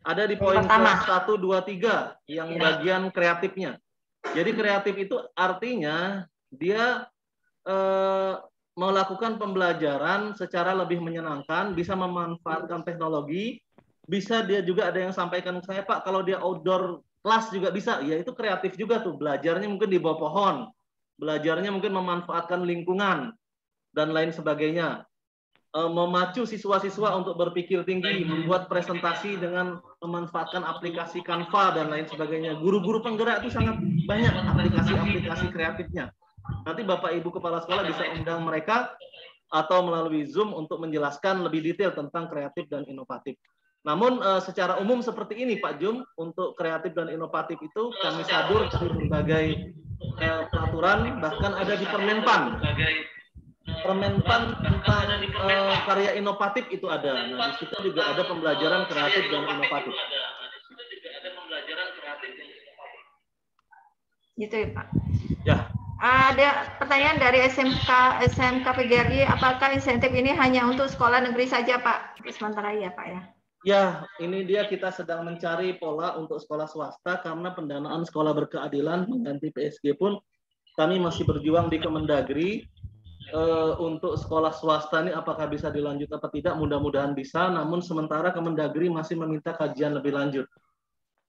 ada di poin ke-1, 2, 3 yang bagian kreatifnya. Jadi kreatif itu artinya dia melakukan pembelajaran secara lebih menyenangkan, bisa memanfaatkan teknologi, bisa dia juga ada yang sampaikan ke saya, Pak, kalau dia outdoor kelas juga bisa, ya itu kreatif juga tuh. Belajarnya mungkin di bawah pohon, belajarnya mungkin memanfaatkan lingkungan, dan lain sebagainya. Memacu siswa-siswa untuk berpikir tinggi, membuat presentasi dengan memanfaatkan aplikasi Canva, dan lain sebagainya. Guru-guru penggerak itu sangat banyak aplikasi-aplikasi kreatifnya. Nanti Bapak Ibu Kepala Sekolah bisa undang mereka atau melalui Zoom untuk menjelaskan lebih detail tentang kreatif dan inovatif. Namun secara umum seperti ini Pak Jum, untuk kreatif dan inovatif itu kami sadur dari berbagai peraturan, bahkan ada di Permenpan. Permenpan tentang karya inovatif itu ada. Nah, di situ juga ada pembelajaran kreatif dan inovatif. Gitu ya Pak. Ya. Ada pertanyaan dari SMK PGRI, apakah insentif ini hanya untuk sekolah negeri saja Pak? Sementara ya Pak ya. Ya, ini dia kita sedang mencari pola untuk sekolah swasta karena pendanaan sekolah berkeadilan mengganti PSG pun kami masih berjuang di Kemendagri untuk sekolah swasta ini apakah bisa dilanjut atau tidak, mudah-mudahan bisa, namun sementara Kemendagri masih meminta kajian lebih lanjut.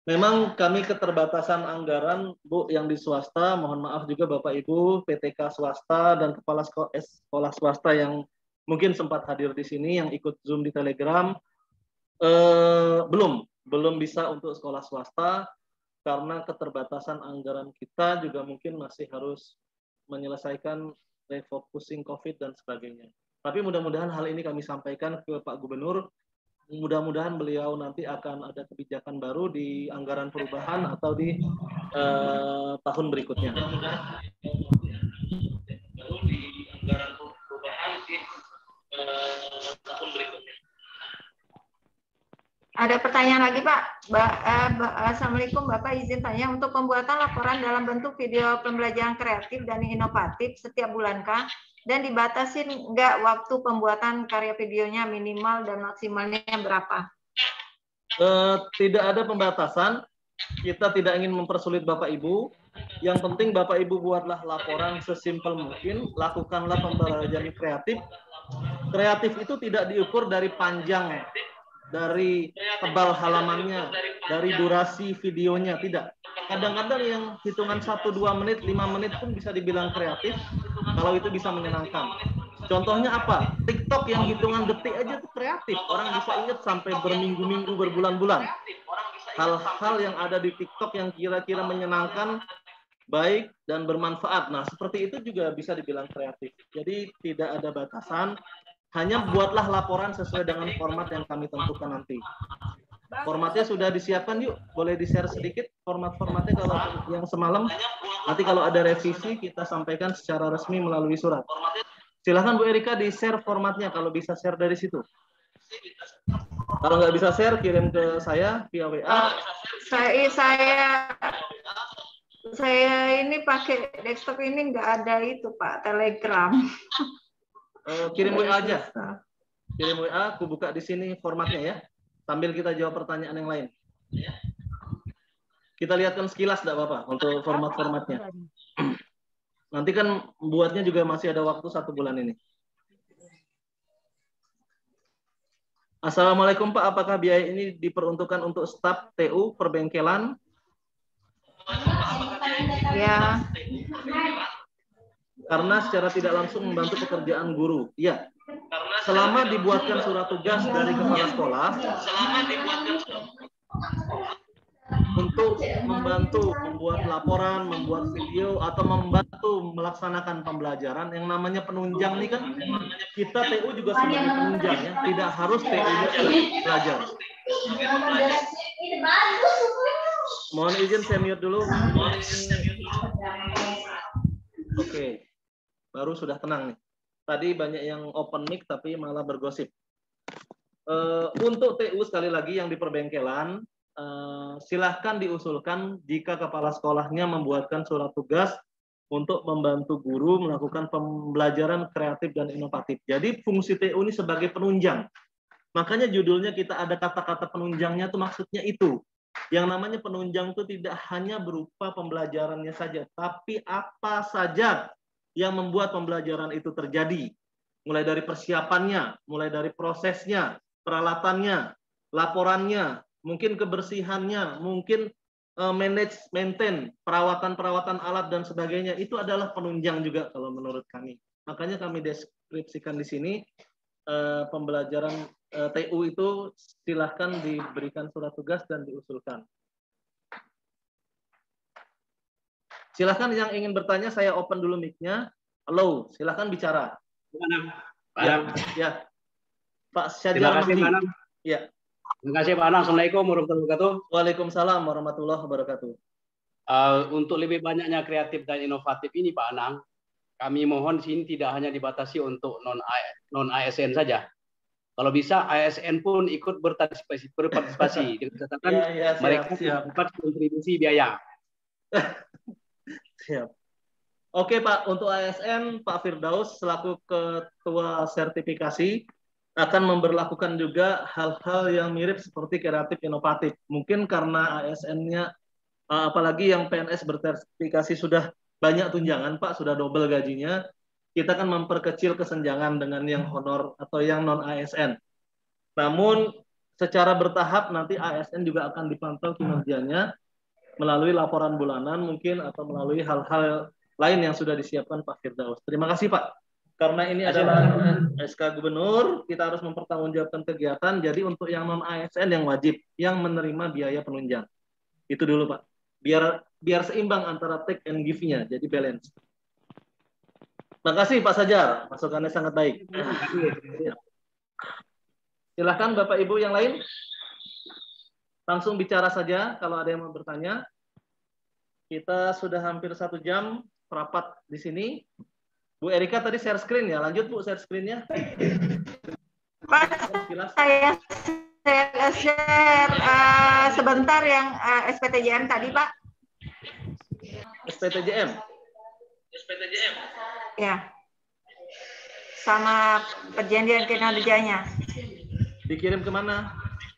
Memang kami keterbatasan anggaran Bu yang di swasta, mohon maaf juga Bapak Ibu PTK swasta dan kepala sekolah swasta yang mungkin sempat hadir di sini yang ikut Zoom di Telegram. Belum bisa untuk sekolah swasta karena keterbatasan anggaran kita juga mungkin masih harus menyelesaikan refocusing COVID dan sebagainya. Tapi mudah-mudahan hal ini kami sampaikan ke Pak Gubernur. Mudah-mudahan beliau nanti akan ada kebijakan baru di anggaran perubahan atau di tahun berikutnya. Ada pertanyaan lagi Pak. Assalamualaikum Bapak, izin tanya, untuk pembuatan laporan dalam bentuk video pembelajaran kreatif dan inovatif setiap bulankah? Dan dibatasi nggak waktu pembuatan karya videonya, minimal dan maksimalnya berapa? Tidak ada pembatasan. Kita tidak ingin mempersulit Bapak Ibu. Yang penting Bapak Ibu buatlah laporan sesimpel mungkin. Lakukanlah pembelajaran kreatif. Kreatif itu tidak diukur dari panjang, dari tebal halamannya, dari durasi videonya, tidak. Kadang-kadang yang hitungan 1-2 menit, 5 menit pun bisa dibilang kreatif kalau itu bisa menyenangkan. Contohnya apa? TikTok yang hitungan detik aja itu kreatif. Orang bisa ingat sampai berminggu-minggu, berbulan-bulan. Hal-hal yang ada di TikTok yang kira-kira menyenangkan, baik, dan bermanfaat. Nah, seperti itu juga bisa dibilang kreatif. Jadi tidak ada batasan. Hanya buatlah laporan sesuai dengan format yang kami tentukan nanti. Formatnya sudah disiapkan, yuk. Boleh di-share sedikit format-formatnya kalau yang semalam. Nanti kalau ada revisi, kita sampaikan secara resmi melalui surat. Silahkan Bu Erika di-share formatnya, kalau bisa share dari situ. Kalau nggak bisa share, kirim ke saya via WA. Saya ini pakai desktop ini nggak ada itu Pak, Telegram. Kirim WA aja. Kirim WA, aku buka di sini formatnya ya. Sambil kita jawab pertanyaan yang lain. Kita lihatkan sekilas enggak Bapak untuk format-formatnya. Nanti kan buatnya juga masih ada waktu 1 bulan ini. Assalamualaikum Pak, apakah biaya ini diperuntukkan untuk staf TU perbengkelan? Ya. Karena secara tidak langsung membantu pekerjaan guru. Ya. Selama dibuatkan surat tugas dari kepala sekolah, untuk membantu membuat laporan, membuat video, atau membantu melaksanakan pembelajaran, yang namanya penunjang ini kan, kita TU juga sebagai penunjang ya, tidak harus TU-nya belajar. Mohon izin saya mute dulu. Oke, baru sudah tenang nih. Tadi banyak yang open mic tapi malah bergosip. Untuk TU sekali lagi yang di perbengkelan, silahkan diusulkan jika kepala sekolahnya membuatkan surat tugas untuk membantu guru melakukan pembelajaran kreatif dan inovatif. Jadi fungsi TU ini sebagai penunjang. Makanya judulnya kita ada kata-kata penunjangnya tuh maksudnya itu. Yang namanya penunjang itu tidak hanya berupa pembelajarannya saja, tapi apa saja yang membuat pembelajaran itu terjadi. Mulai dari persiapannya, mulai dari prosesnya, peralatannya, laporannya, mungkin kebersihannya, mungkin maintain perawatan alat dan sebagainya, itu adalah penunjang juga kalau menurut kami. Makanya kami deskripsikan di sini pembelajaran TU itu silahkan diberikan surat tugas dan diusulkan. Silahkan yang ingin bertanya, saya open dulu mic-nya. Halo, silahkan bicara. Ya. Pak Syajar. Terima kasih, Pak Anang. Ya. Terima kasih, Pak Anang. Assalamualaikum warahmatullahi wabarakatuh. Waalaikumsalam warahmatullahi wabarakatuh. Untuk lebih banyaknya kreatif dan inovatif ini, Pak Anang, kami mohon sini tidak hanya dibatasi untuk non-ASN saja. Kalau bisa ASN pun ikut berpartisipasi dengan catatan mereka dapat kontribusi biaya. Siap. Oke Pak, untuk ASN Pak Firdaus selaku Ketua Sertifikasi akan memberlakukan juga hal-hal yang mirip seperti kreatif inovatif. Mungkin karena ASN-nya apalagi yang PNS bersertifikasi sudah banyak tunjangan Pak, sudah double gajinya. Kita kan memperkecil kesenjangan dengan yang honor atau yang non ASN. Namun secara bertahap nanti ASN juga akan dipantau kinerjanya melalui laporan bulanan mungkin atau melalui hal-hal lain yang sudah disiapkan Pak Firdaus. Terima kasih Pak. Karena ini adalah SK Gubernur, kita harus mempertanggungjawabkan kegiatan. Jadi untuk yang non ASN yang wajib yang menerima biaya penunjang. Itu dulu Pak. Biar seimbang antara take and give-nya, jadi balance. Terima kasih Pak Syajar, masukannya sangat baik. Silakan Bapak Ibu yang lain. Langsung bicara saja kalau ada yang mau bertanya. Kita sudah hampir 1 jam rapat di sini. Bu Erika tadi share screen ya. Lanjut Bu share screen-nya. Pak, saya share sebentar yang SPTJM tadi Pak. SPTJM. Ya. Sama perjanjian kinerjanya. Dikirim kemana?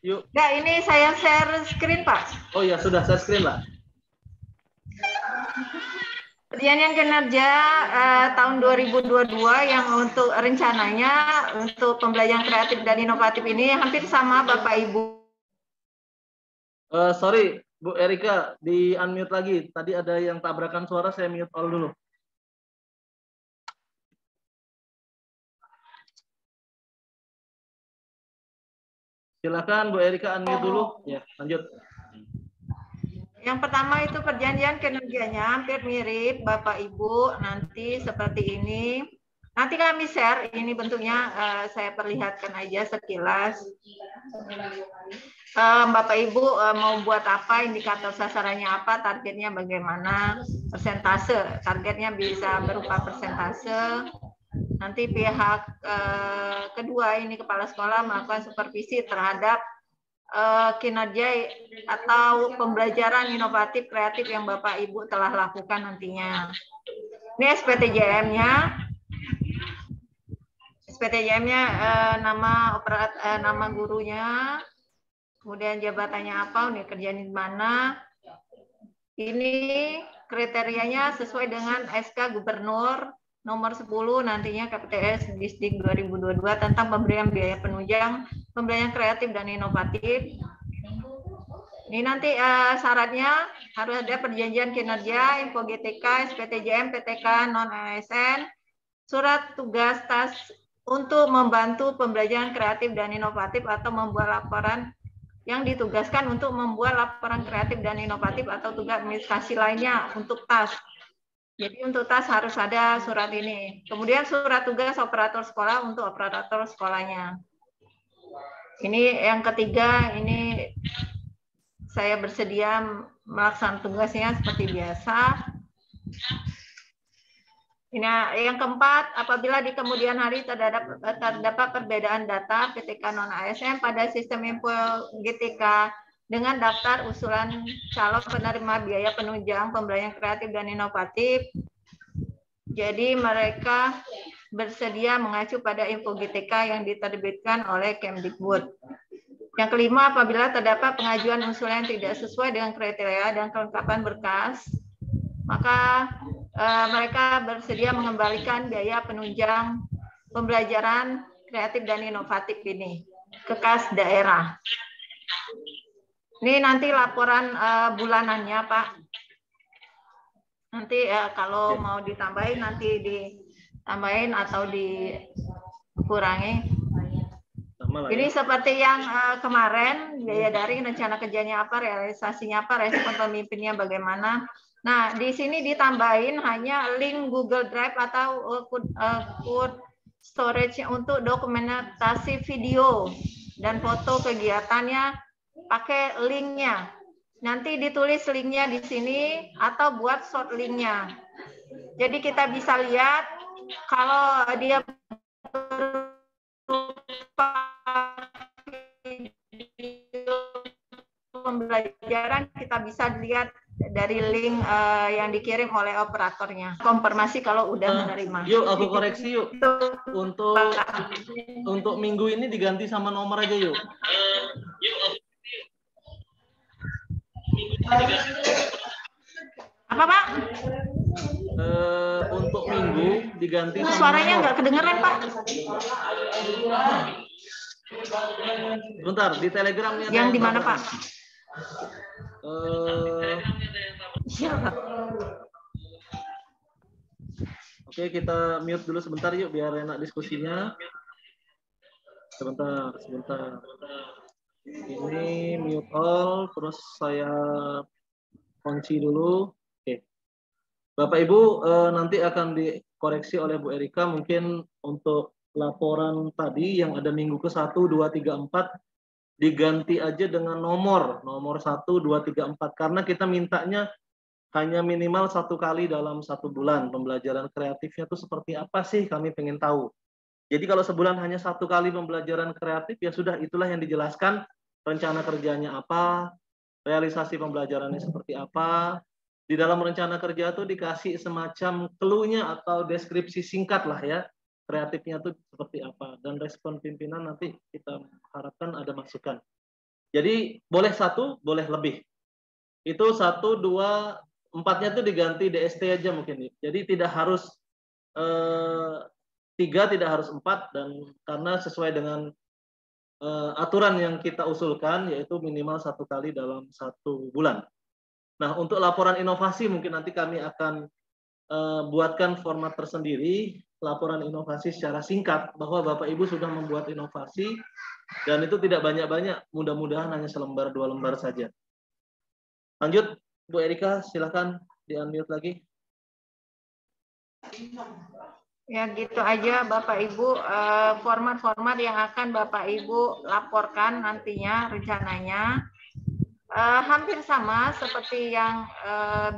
Yuk. Nah, ini saya share screen Pak. Oh ya, sudah share screen Pak. Perjanjian kinerja tahun 2022 yang untuk rencananya untuk pembelajaran kreatif dan inovatif ini hampir sama Bapak Ibu. Sorry Bu Erika, di unmute lagi. Tadi ada yang tabrakan suara, saya mute all dulu. Silakan Bu Erika unmute dulu. Ya, lanjut. Yang pertama itu perjanjian kinerjanya hampir mirip Bapak Ibu nanti seperti ini. Nanti kami share ini bentuknya, saya perlihatkan aja sekilas. Bapak Ibu mau buat apa, indikator sasarannya apa, targetnya bagaimana, persentase, targetnya bisa berupa persentase. Nanti pihak kedua ini kepala sekolah melakukan supervisi terhadap kinerja atau pembelajaran inovatif kreatif yang Bapak Ibu telah lakukan nantinya. Ini SPTJM-nya. SPTJM-nya nama gurunya, kemudian jabatannya apa, unit kerjanya di mana. Ini kriterianya sesuai dengan SK Gubernur nomor 10 nantinya KPTS Disdik 2022 tentang pemberian biaya penunjang pembelajaran kreatif dan inovatif. Ini nanti syaratnya harus ada perjanjian kinerja, info GTK, SPTJM, PTK, non-ASN, surat tugas tas untuk membantu pembelajaran kreatif dan inovatif atau membuat laporan yang ditugaskan untuk membuat laporan kreatif dan inovatif atau tugas administrasi lainnya untuk tas. Jadi untuk tas harus ada surat ini. Kemudian surat tugas operator sekolah untuk operator sekolahnya. Ini yang ketiga, ini saya bersedia melaksanakan tugasnya seperti biasa. Ini yang keempat, apabila di kemudian hari terdapat perbedaan data PTK non-ASN pada sistem info GTK dengan daftar usulan calon penerima biaya penunjang pembelajaran kreatif dan inovatif. Jadi mereka bersedia mengacu pada info GTK yang diterbitkan oleh Kemdikbud. Yang kelima, apabila terdapat pengajuan usulan yang tidak sesuai dengan kriteria dan kelengkapan berkas, maka mereka bersedia mengembalikan biaya penunjang pembelajaran kreatif dan inovatif ini ke kas daerah. Ini nanti laporan bulanannya, Pak. Nanti kalau mau ditambahin nanti ditambahin atau dikurangi. Ini seperti yang kemarin, biaya daring, rencana kerjanya apa, realisasinya apa, respon pemimpinnya bagaimana. Nah, di sini ditambahin hanya link Google Drive atau cloud storage untuk dokumentasi video dan foto kegiatannya, pakai linknya. Nanti ditulis linknya di sini atau buat short linknya. Jadi kita bisa lihat kalau dia pembelajaran, kita bisa lihat dari link yang dikirim oleh operatornya. Konfirmasi kalau udah menerima. Yuk aku koreksi yuk. Untuk minggu ini diganti sama nomor aja yuk. Apa, Pak? Untuk minggu diganti sama suaranya nomor. Nggak kedengeran, Pak. Bentar, di Telegramnya. Yang di mana, Pak? Oke, kita mute dulu sebentar yuk biar enak diskusinya. Sebentar. Ini mute all, terus saya kunci dulu. Oke. Bapak Ibu nanti akan dikoreksi oleh Bu Erika mungkin untuk laporan tadi yang ada minggu ke-1, 2, 3, 4 diganti aja dengan nomor 1, 2, 3, 4 karena kita mintanya hanya minimal 1 kali dalam 1 bulan. Pembelajaran kreatifnya itu seperti apa sih, kami pengen tahu. Jadi kalau sebulan hanya 1 kali pembelajaran kreatif, ya sudah itulah yang dijelaskan rencana kerjanya apa, realisasi pembelajarannya seperti apa. Di dalam rencana kerja itu dikasih semacam clue-nya atau deskripsi singkat lah ya, kreatifnya itu seperti apa. Dan respon pimpinan nanti kita harapkan ada masukan. Jadi boleh 1, boleh lebih. Itu 1, 2, 4-nya itu diganti DST aja mungkin. Jadi tidak harus 3, tidak harus 4, dan karena sesuai dengan aturan yang kita usulkan yaitu minimal 1 kali dalam 1 bulan. Nah, untuk laporan inovasi mungkin nanti kami akan buatkan format tersendiri, laporan inovasi secara singkat bahwa Bapak Ibu sudah membuat inovasi dan itu tidak banyak-banyak, mudah-mudahan hanya selembar 2 lembar saja. Lanjut, Bu Erika, silakan di-unmute lagi. Ya gitu aja Bapak Ibu, format-format yang akan Bapak Ibu laporkan nantinya rencananya hampir sama seperti yang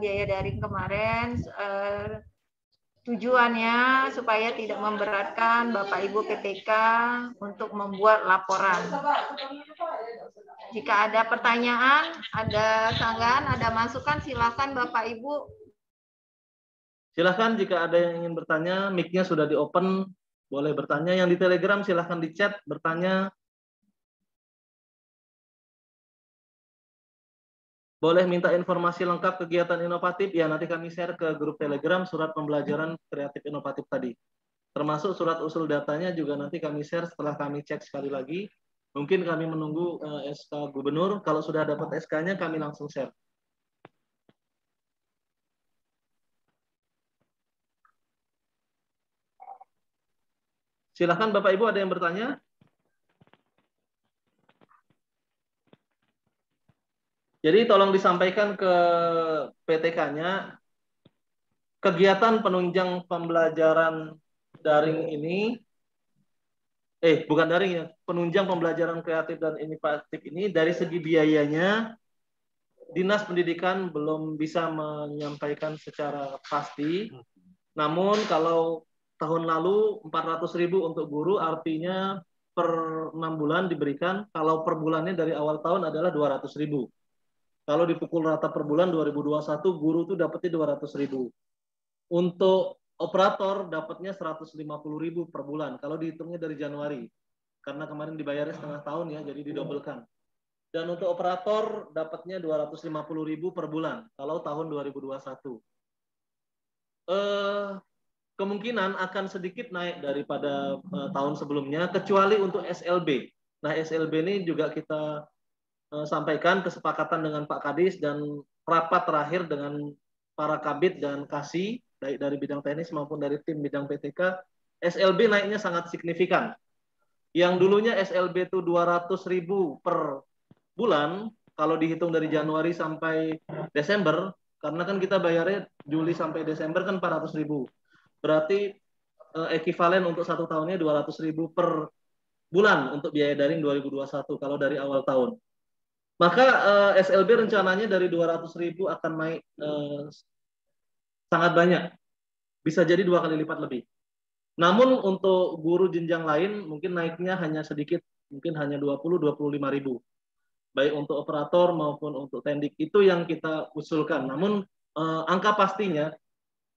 biaya daring kemarin. Tujuannya supaya tidak memberatkan Bapak Ibu PTK untuk membuat laporan. Jika ada pertanyaan, ada sanggahan, ada masukan, silakan Bapak Ibu. Silahkan jika ada yang ingin bertanya, mic-nya sudah di-open, boleh bertanya. Yang di Telegram silahkan di chat, bertanya. Boleh minta informasi lengkap kegiatan inovatif, ya nanti kami share ke grup Telegram surat pembelajaran kreatif inovatif tadi. Termasuk surat usul datanya juga nanti kami share setelah kami cek sekali lagi. Mungkin kami menunggu SK Gubernur, kalau sudah dapat SK-nya kami langsung share. Silakan Bapak Ibu, ada yang bertanya? Jadi tolong disampaikan ke PTK-nya, kegiatan penunjang pembelajaran daring ini, bukan daring ya, penunjang pembelajaran kreatif dan inovatif ini dari segi biayanya, Dinas Pendidikan belum bisa menyampaikan secara pasti. Namun kalau tahun lalu 400.000 untuk guru, artinya per 6 bulan diberikan, kalau per bulannya dari awal tahun adalah 200.000. Kalau dipukul rata per bulan 2021 guru itu dapatnya 200.000. Untuk operator dapatnya 150.000 per bulan. Kalau dihitungnya dari Januari, karena kemarin dibayarnya setengah tahun ya, jadi didobelkan. Dan untuk operator dapatnya 250.000 per bulan. Kalau tahun 2021. Kemungkinan akan sedikit naik daripada tahun sebelumnya, kecuali untuk SLB. Nah SLB ini juga kita sampaikan kesepakatan dengan Pak Kadis dan rapat terakhir dengan para kabid dan kasih, baik dari bidang teknis maupun dari tim bidang PTK, SLB naiknya sangat signifikan. Yang dulunya SLB itu 200.000 per bulan, kalau dihitung dari Januari sampai Desember, karena kan kita bayarnya Juli sampai Desember kan 400.000. Berarti ekivalen untuk 1 tahunnya 200.000 per bulan untuk biaya daring 2021 kalau dari awal tahun. Maka SLB rencananya dari 200.000 akan naik sangat banyak. Bisa jadi 2 kali lipat lebih. Namun untuk guru jenjang lain mungkin naiknya hanya sedikit, mungkin hanya 20-25.000. Baik untuk operator maupun untuk tendik, itu yang kita usulkan. Namun angka pastinya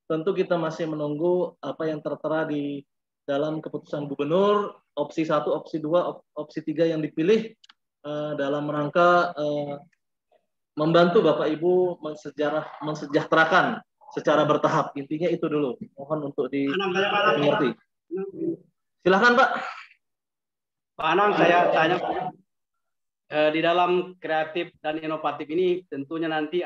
tentu kita masih menunggu apa yang tertera di dalam keputusan gubernur, opsi 1, opsi 2, opsi 3 yang dipilih dalam rangka membantu Bapak Ibu mensejahterakan secara bertahap. Intinya itu dulu. Mohon untuk dimengerti. Silahkan Pak. Pak Anang, saya tanya, di dalam kreatif dan inovatif ini tentunya nanti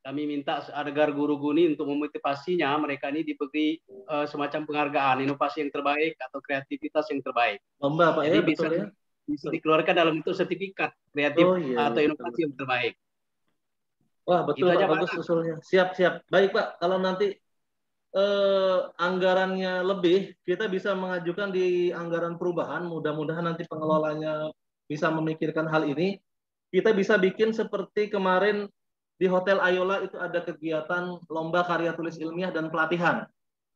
kami minta agar guru-guru ini untuk memotivasinya mereka ini diberi semacam penghargaan inovasi yang terbaik atau kreativitas yang terbaik. Lomba Pak. Jadi ya, betul, ya? bisa dikeluarkan dalam bentuk sertifikat kreatif atau inovasi yang terbaik. Wah betul Pak, bagus usulnya. Siap. Baik Pak, kalau nanti anggarannya lebih, kita bisa mengajukan di anggaran perubahan. Mudah-mudahan nanti pengelolanya bisa memikirkan hal ini. Kita bisa bikin seperti kemarin di Hotel Ayola itu ada kegiatan lomba karya tulis ilmiah dan pelatihan.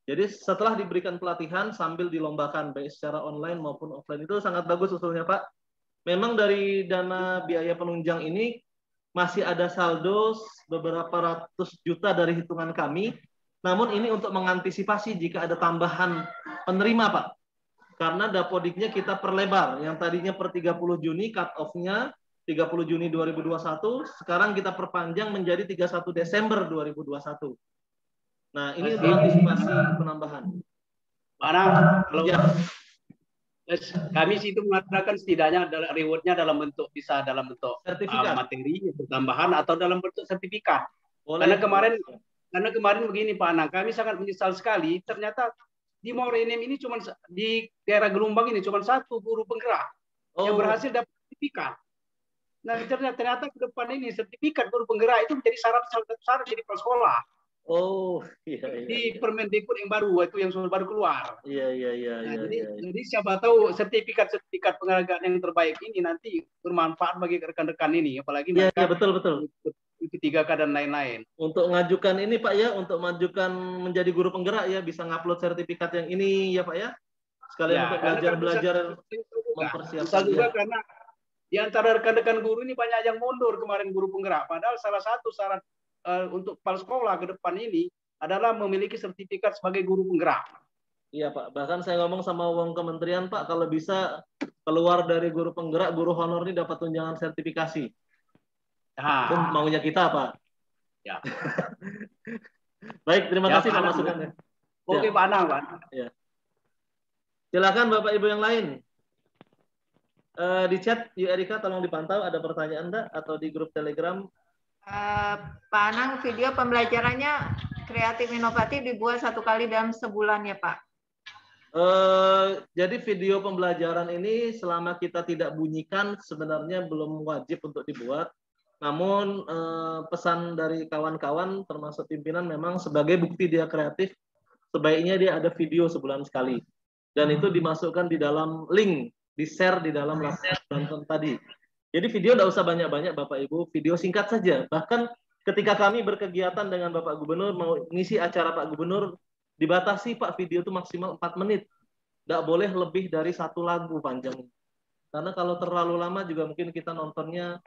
Jadi setelah diberikan pelatihan sambil dilombakan baik secara online maupun offline, itu sangat bagus usulnya Pak. Memang dari dana biaya penunjang ini masih ada saldo beberapa ratus juta dari hitungan kami. Namun ini untuk mengantisipasi jika ada tambahan penerima Pak. Karena Dapodiknya kita perlebar. Yang tadinya per 30 Juni cut off-nya 30 Juni 2021, sekarang kita perpanjang menjadi 31 Desember 2021. Nah, ini untuk antisipasi penambahan. Mana kalau kami situ mengatakan setidaknya rewardnya dalam bentuk sertifikat materi tambahan atau dalam bentuk sertifikat. Karena kemarin begini Pak Anang, kami sangat menyesal sekali ternyata di Morenem ini cuma di daerah Gelombang ini cuma 1 guru penggerak yang berhasil dapat sertifikat. Nah ternyata ke depan ini sertifikat guru penggerak itu menjadi syarat jadi kepala sekolah. Iya. Di Permendikbud yang baru itu yang baru keluar. Iya. Jadi siapa tahu sertifikat penghargaan yang terbaik ini nanti bermanfaat bagi rekan-rekan ini, apalagi mereka betul. P3K dan lain-lain. Untuk ngajukan ini Pak ya, untuk mengajukan menjadi guru penggerak ya, bisa ngupload sertifikat yang ini ya Pak ya. Sekalian untuk belajar mempersiapkan juga karena di antara rekan-rekan guru ini banyak yang mundur kemarin guru penggerak. Padahal salah satu syarat untuk kepala sekolah ke depan ini adalah memiliki sertifikat sebagai guru penggerak. Iya Pak, bahkan saya ngomong sama Wong Kementerian Pak, kalau bisa keluar dari guru penggerak, guru honor ini dapat tunjangan sertifikasi. Itu maunya kita Pak. Ya. Baik, terima kasih Pak masukannya. Oke Pak Anang Pak. Ya. Silakan Bapak Ibu yang lain. Di chat Erika tolong dipantau, ada pertanyaan enggak, atau di grup Telegram. Pak Anang, video pembelajarannya kreatif inovatif dibuat 1 kali dalam sebulan ya Pak? Jadi video pembelajaran ini selama kita tidak bunyikan sebenarnya belum wajib untuk dibuat. Namun pesan dari kawan-kawan termasuk pimpinan memang sebagai bukti dia kreatif, sebaiknya dia ada video sebulan sekali. Dan itu dimasukkan di dalam link, di-share di dalam laporan Banten tadi. Jadi video tidak usah banyak-banyak Bapak Ibu, video singkat saja. Bahkan ketika kami berkegiatan dengan Bapak Gubernur, mau ngisi acara Pak Gubernur, dibatasi Pak video itu maksimal 4 menit. Tidak boleh lebih dari 1 lagu panjangnya. Karena kalau terlalu lama juga mungkin kita nontonnya,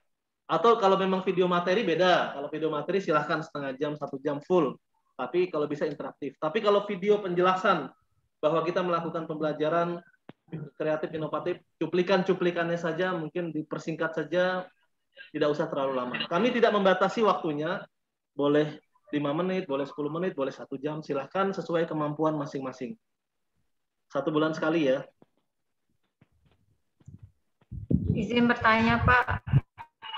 atau kalau memang video materi beda. Kalau video materi silahkan setengah jam, 1 jam full. Tapi kalau bisa interaktif. Tapi kalau video penjelasan bahwa kita melakukan pembelajaran kreatif inovatif, cuplikan-cuplikannya saja mungkin dipersingkat saja, tidak usah terlalu lama. Kami tidak membatasi waktunya, boleh 5 menit, boleh 10 menit, boleh 1 jam, silahkan sesuai kemampuan masing-masing. 1 bulan sekali ya. Izin bertanya Pak,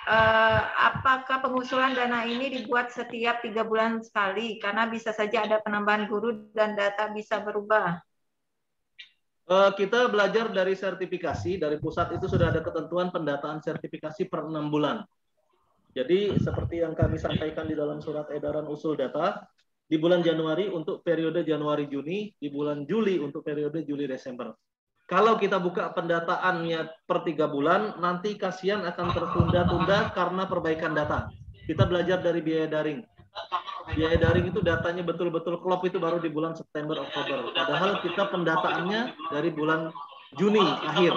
apakah pengusulan dana ini dibuat setiap 3 bulan sekali? Karena bisa saja ada penambahan guru dan data bisa berubah. Kita belajar dari sertifikasi, dari pusat itu sudah ada ketentuan pendataan sertifikasi per 6 bulan. Jadi seperti yang kami sampaikan di dalam surat edaran usul data, di bulan Januari untuk periode Januari-Juni, di bulan Juli untuk periode Juli-Desember. Kalau kita buka pendataannya per 3 bulan, nanti kasihan akan tertunda-tunda karena perbaikan data. Kita belajar dari biaya daring. Biaya daring itu datanya betul-betul klop itu baru di bulan September, Oktober. Padahal kita pendataannya dari bulan Juni akhir.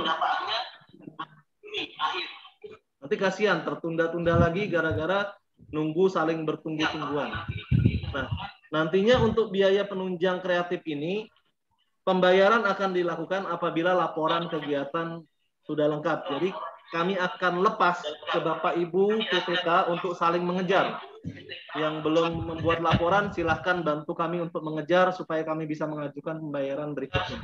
Nanti kasihan tertunda-tunda lagi gara-gara nunggu saling bertunggu-tungguan. Nah, nantinya untuk biaya penunjang kreatif ini, pembayaran akan dilakukan apabila laporan kegiatan sudah lengkap. Jadi kami akan lepas ke Bapak Ibu PPK untuk saling mengejar. Yang belum membuat laporan silahkan bantu kami untuk mengejar supaya kami bisa mengajukan pembayaran berikutnya.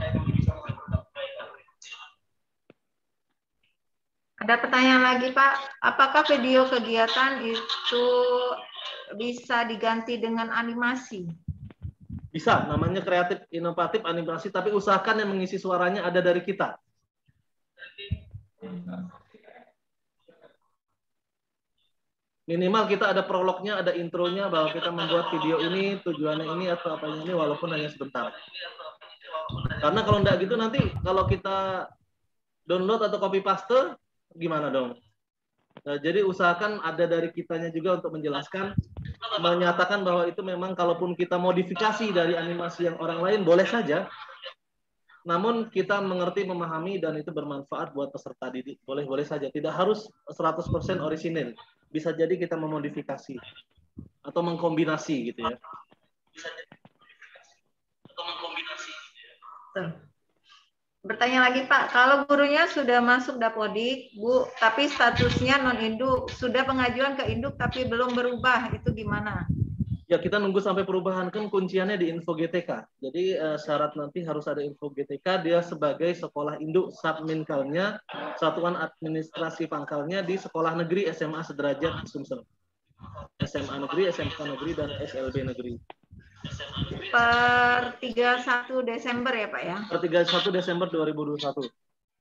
Ada pertanyaan lagi Pak, apakah video kegiatan itu bisa diganti dengan animasi? Bisa, namanya kreatif, inovatif, animasi, tapi usahakan yang mengisi suaranya ada dari kita. Minimal kita ada prolognya, ada intronya bahwa kita membuat video ini, tujuannya ini atau apanya ini, walaupun hanya sebentar. Karena kalau enggak gitu nanti kalau kita download atau copy paste, gimana dong? Nah, jadi usahakan ada dari kitanya juga untuk menjelaskan, menyatakan bahwa itu memang kalaupun kita modifikasi dari animasi yang orang lain, boleh saja. Namun kita mengerti, memahami, dan itu bermanfaat buat peserta didik. Boleh-boleh saja. Tidak harus 100% orisinil. Bisa jadi kita memodifikasi. Atau mengkombinasi gitu ya. Bisa jadi memodifikasi. Atau mengkombinasi. Bertanya lagi Pak, kalau gurunya sudah masuk Dapodik, Bu, tapi statusnya non-induk, sudah pengajuan ke induk tapi belum berubah, itu gimana? Ya, kita nunggu sampai perubahan, kan kunciannya di info GTK. Jadi syarat nanti harus ada info GTK, dia sebagai sekolah induk subminkalnya, satuan administrasi pangkalnya di sekolah negeri SMA sederajat Sumsel. SMA negeri, SMK negeri, dan SLB negeri. Per 31 Desember ya Pak ya? Per 31 Desember 2021.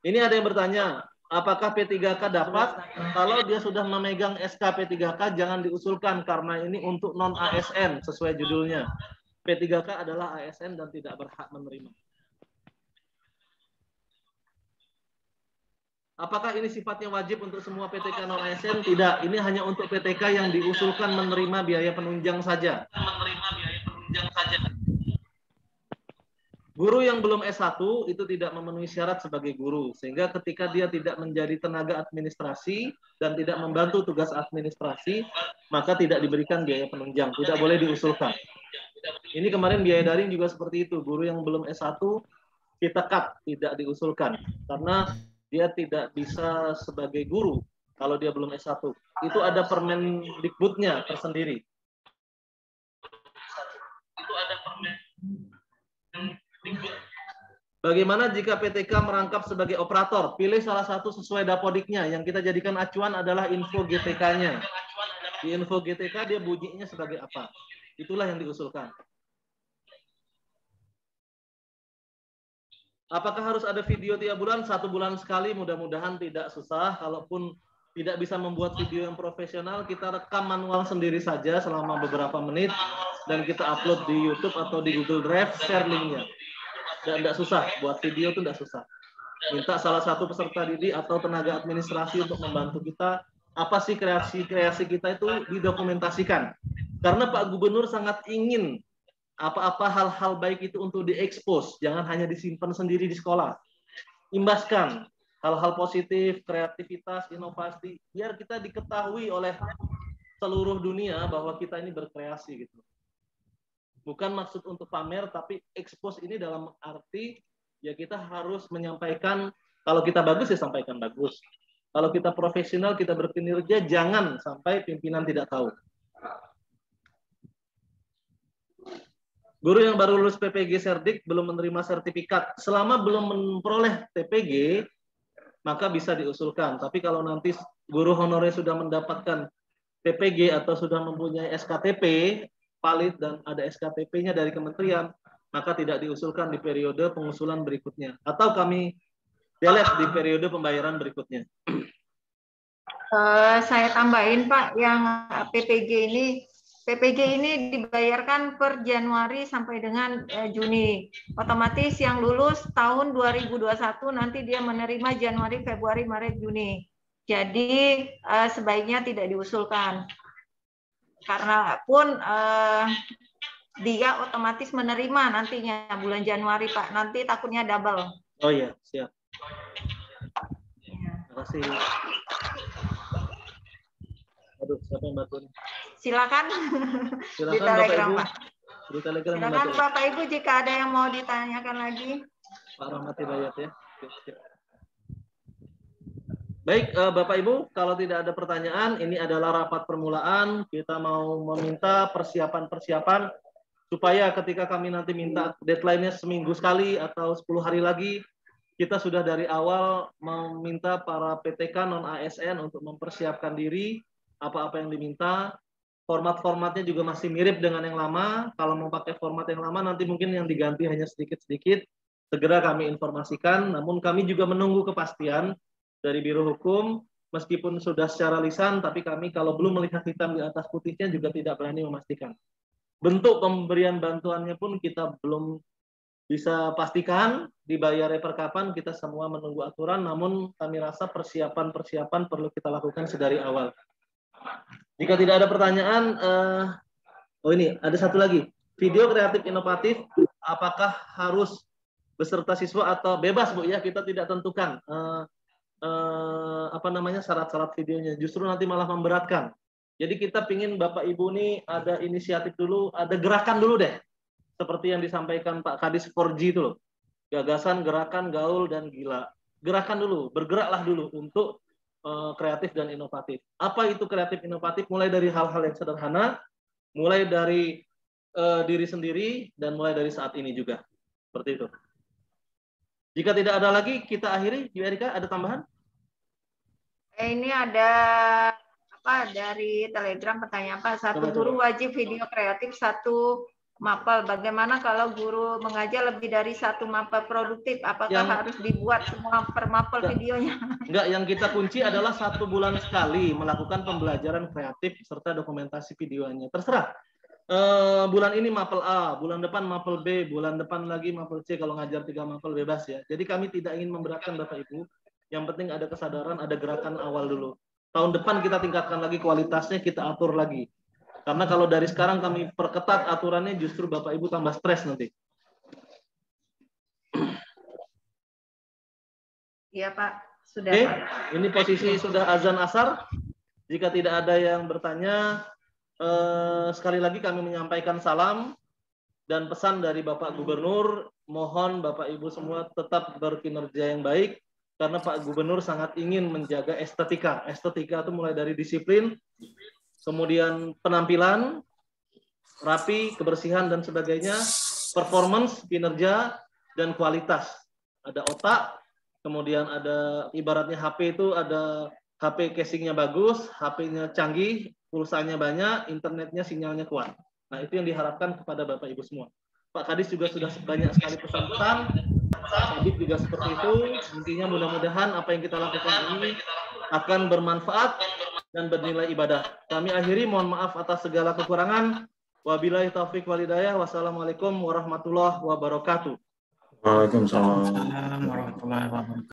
Ini ada yang bertanya, apakah P3K dapat? Kalau dia sudah memegang SK P3K, jangan diusulkan karena ini untuk non-ASN sesuai judulnya. P3K adalah ASN dan tidak berhak menerima. Apakah ini sifatnya wajib untuk semua PTK non-ASN? Tidak, ini hanya untuk PTK yang diusulkan menerima biaya penunjang saja. Guru yang belum S1 itu tidak memenuhi syarat sebagai guru, sehingga ketika dia tidak menjadi tenaga administrasi dan tidak membantu tugas administrasi, maka tidak diberikan biaya penunjang, tidak boleh diusulkan. Ini kemarin biaya daring juga seperti itu, guru yang belum S1 kita cut, tidak diusulkan, karena dia tidak bisa sebagai guru kalau dia belum S1. Itu ada Permendikbudnya tersendiri. Itu ada Bagaimana jika PTK merangkap sebagai operator? Pilih salah satu sesuai dapodiknya. Yang kita jadikan acuan adalah info GTK-nya. Di info GTK dia bunyinya sebagai apa? Itulah yang diusulkan. Apakah harus ada video tiap bulan? 1 bulan sekali, mudah-mudahan tidak susah. Kalaupun tidak bisa membuat video yang profesional, kita rekam manual sendiri saja selama beberapa menit, dan kita upload di YouTube atau di Google Drive, share linknya. Dan tidak susah, buat video itu tidak susah. Minta salah satu peserta didik atau tenaga administrasi untuk membantu kita, apa sih kreasi kita itu didokumentasikan. Karena Pak Gubernur sangat ingin apa-apa hal-hal baik itu untuk diekspos, jangan hanya disimpan sendiri di sekolah. Imbaskan hal-hal positif, kreativitas, inovasi, biar kita diketahui oleh seluruh dunia bahwa kita ini berkreasi gitu. Bukan maksud untuk pamer, tapi expose ini dalam arti ya kita harus menyampaikan, kalau kita bagus ya sampaikan bagus. Kalau kita profesional, kita berkinerja, jangan sampai pimpinan tidak tahu. Guru yang baru lulus PPG Serdik belum menerima sertifikat. Selama belum memperoleh TPG, maka bisa diusulkan. Tapi kalau nanti guru honorer sudah mendapatkan PPG atau sudah mempunyai SKTP valid dan ada SKTP-nya dari kementerian, maka tidak diusulkan di periode pengusulan berikutnya. Atau kami delete di periode pembayaran berikutnya. Saya tambahin Pak, yang PPG ini dibayarkan per Januari sampai dengan Juni. Otomatis yang lulus tahun 2021 nanti dia menerima Januari, Februari, Maret, Juni. Jadi sebaiknya tidak diusulkan. Karena pun dia otomatis menerima nantinya bulan Januari Pak. Nanti takutnya double. Oh iya, siap. Terima kasih. Aduh, siapa yang bantu? Silakan. Silakan Di Telegram, Bapak Ibu. Pak. Di Telegram. Silakan Bapak Ibu jika ada yang mau ditanyakan lagi. Pak Rahmat Hidayat ya. Baik, Bapak Ibu, kalau tidak ada pertanyaan, ini adalah rapat permulaan. Kita mau meminta persiapan-persiapan supaya ketika kami nanti minta deadline-nya seminggu sekali atau 10 hari lagi, kita sudah dari awal meminta para PTK non-ASN untuk mempersiapkan diri, apa-apa yang diminta. Format-formatnya juga masih mirip dengan yang lama. Kalau mau pakai format yang lama, nanti mungkin yang diganti hanya sedikit-sedikit. Segera kami informasikan, namun kami juga menunggu kepastian dari Biro Hukum, meskipun sudah secara lisan, tapi kami kalau belum melihat hitam di atas putihnya juga tidak berani memastikan. Bentuk pemberian bantuannya pun kita belum bisa pastikan, dibayarnya per kapan, kita semua menunggu aturan, namun kami rasa persiapan-persiapan perlu kita lakukan sedari awal. Jika tidak ada pertanyaan, oh ini ada satu lagi, video kreatif inovatif, apakah harus beserta siswa atau bebas Bu ya, kita tidak tentukan syarat-syarat videonya, justru nanti malah memberatkan. Jadi kita pingin Bapak Ibu nih ada inisiatif dulu, ada gerakan dulu deh, seperti yang disampaikan Pak Kadis 4G itu loh, gagasan, gerakan, gaul, dan gila. Gerakan dulu, bergeraklah dulu untuk kreatif dan inovatif. Apa itu kreatif inovatif? Mulai dari hal-hal yang sederhana, mulai dari diri sendiri, dan mulai dari saat ini juga. Seperti itu. Jika tidak ada lagi, kita akhiri. Bu Erika, ada tambahan? Ini ada dari Telegram pertanyaan Pak. Satu guru wajib video kreatif, satu mapel. Bagaimana kalau guru mengajar lebih dari satu mapel produktif? Apakah harus dibuat semua per mapel videonya? Enggak, yang kita kunci adalah 1 bulan sekali melakukan pembelajaran kreatif serta dokumentasi videonya. Terserah. Bulan ini mapel A, bulan depan mapel B, bulan depan lagi mapel C. Kalau ngajar 3 mapel bebas ya. Jadi kami tidak ingin memberatkan Bapak Ibu. Yang penting ada kesadaran, ada gerakan awal dulu. Tahun depan kita tingkatkan lagi kualitasnya, kita atur lagi. Karena kalau dari sekarang kami perketat aturannya, justru Bapak Ibu tambah stres nanti. Iya Pak, sudah. Oke, ini posisi sudah azan asar. Jika tidak ada yang bertanya, sekali lagi kami menyampaikan salam dan pesan dari Bapak Gubernur. Mohon Bapak Ibu semua tetap berkinerja yang baik, karena Pak Gubernur sangat ingin menjaga estetika. Estetika itu mulai dari disiplin, kemudian penampilan, rapi, kebersihan, dan sebagainya, performance, kinerja, dan kualitas. Ada otak, kemudian ada ibaratnya HP itu ada HP casingnya bagus, HP-nya canggih, pulsanya banyak, internetnya sinyalnya kuat. Nah, itu yang diharapkan kepada Bapak Ibu semua. Pak Kadis juga sudah banyak sekali pesan-pesan, Pak Kadis juga seperti itu. Intinya mudah-mudahan apa yang kita lakukan ini akan bermanfaat dan bernilai ibadah. Kami akhiri, mohon maaf atas segala kekurangan. Wabillahi taufik walhidayah. Wassalamualaikum warahmatullahi wabarakatuh. Waalaikumsalam warahmatullahi wabarakatuh.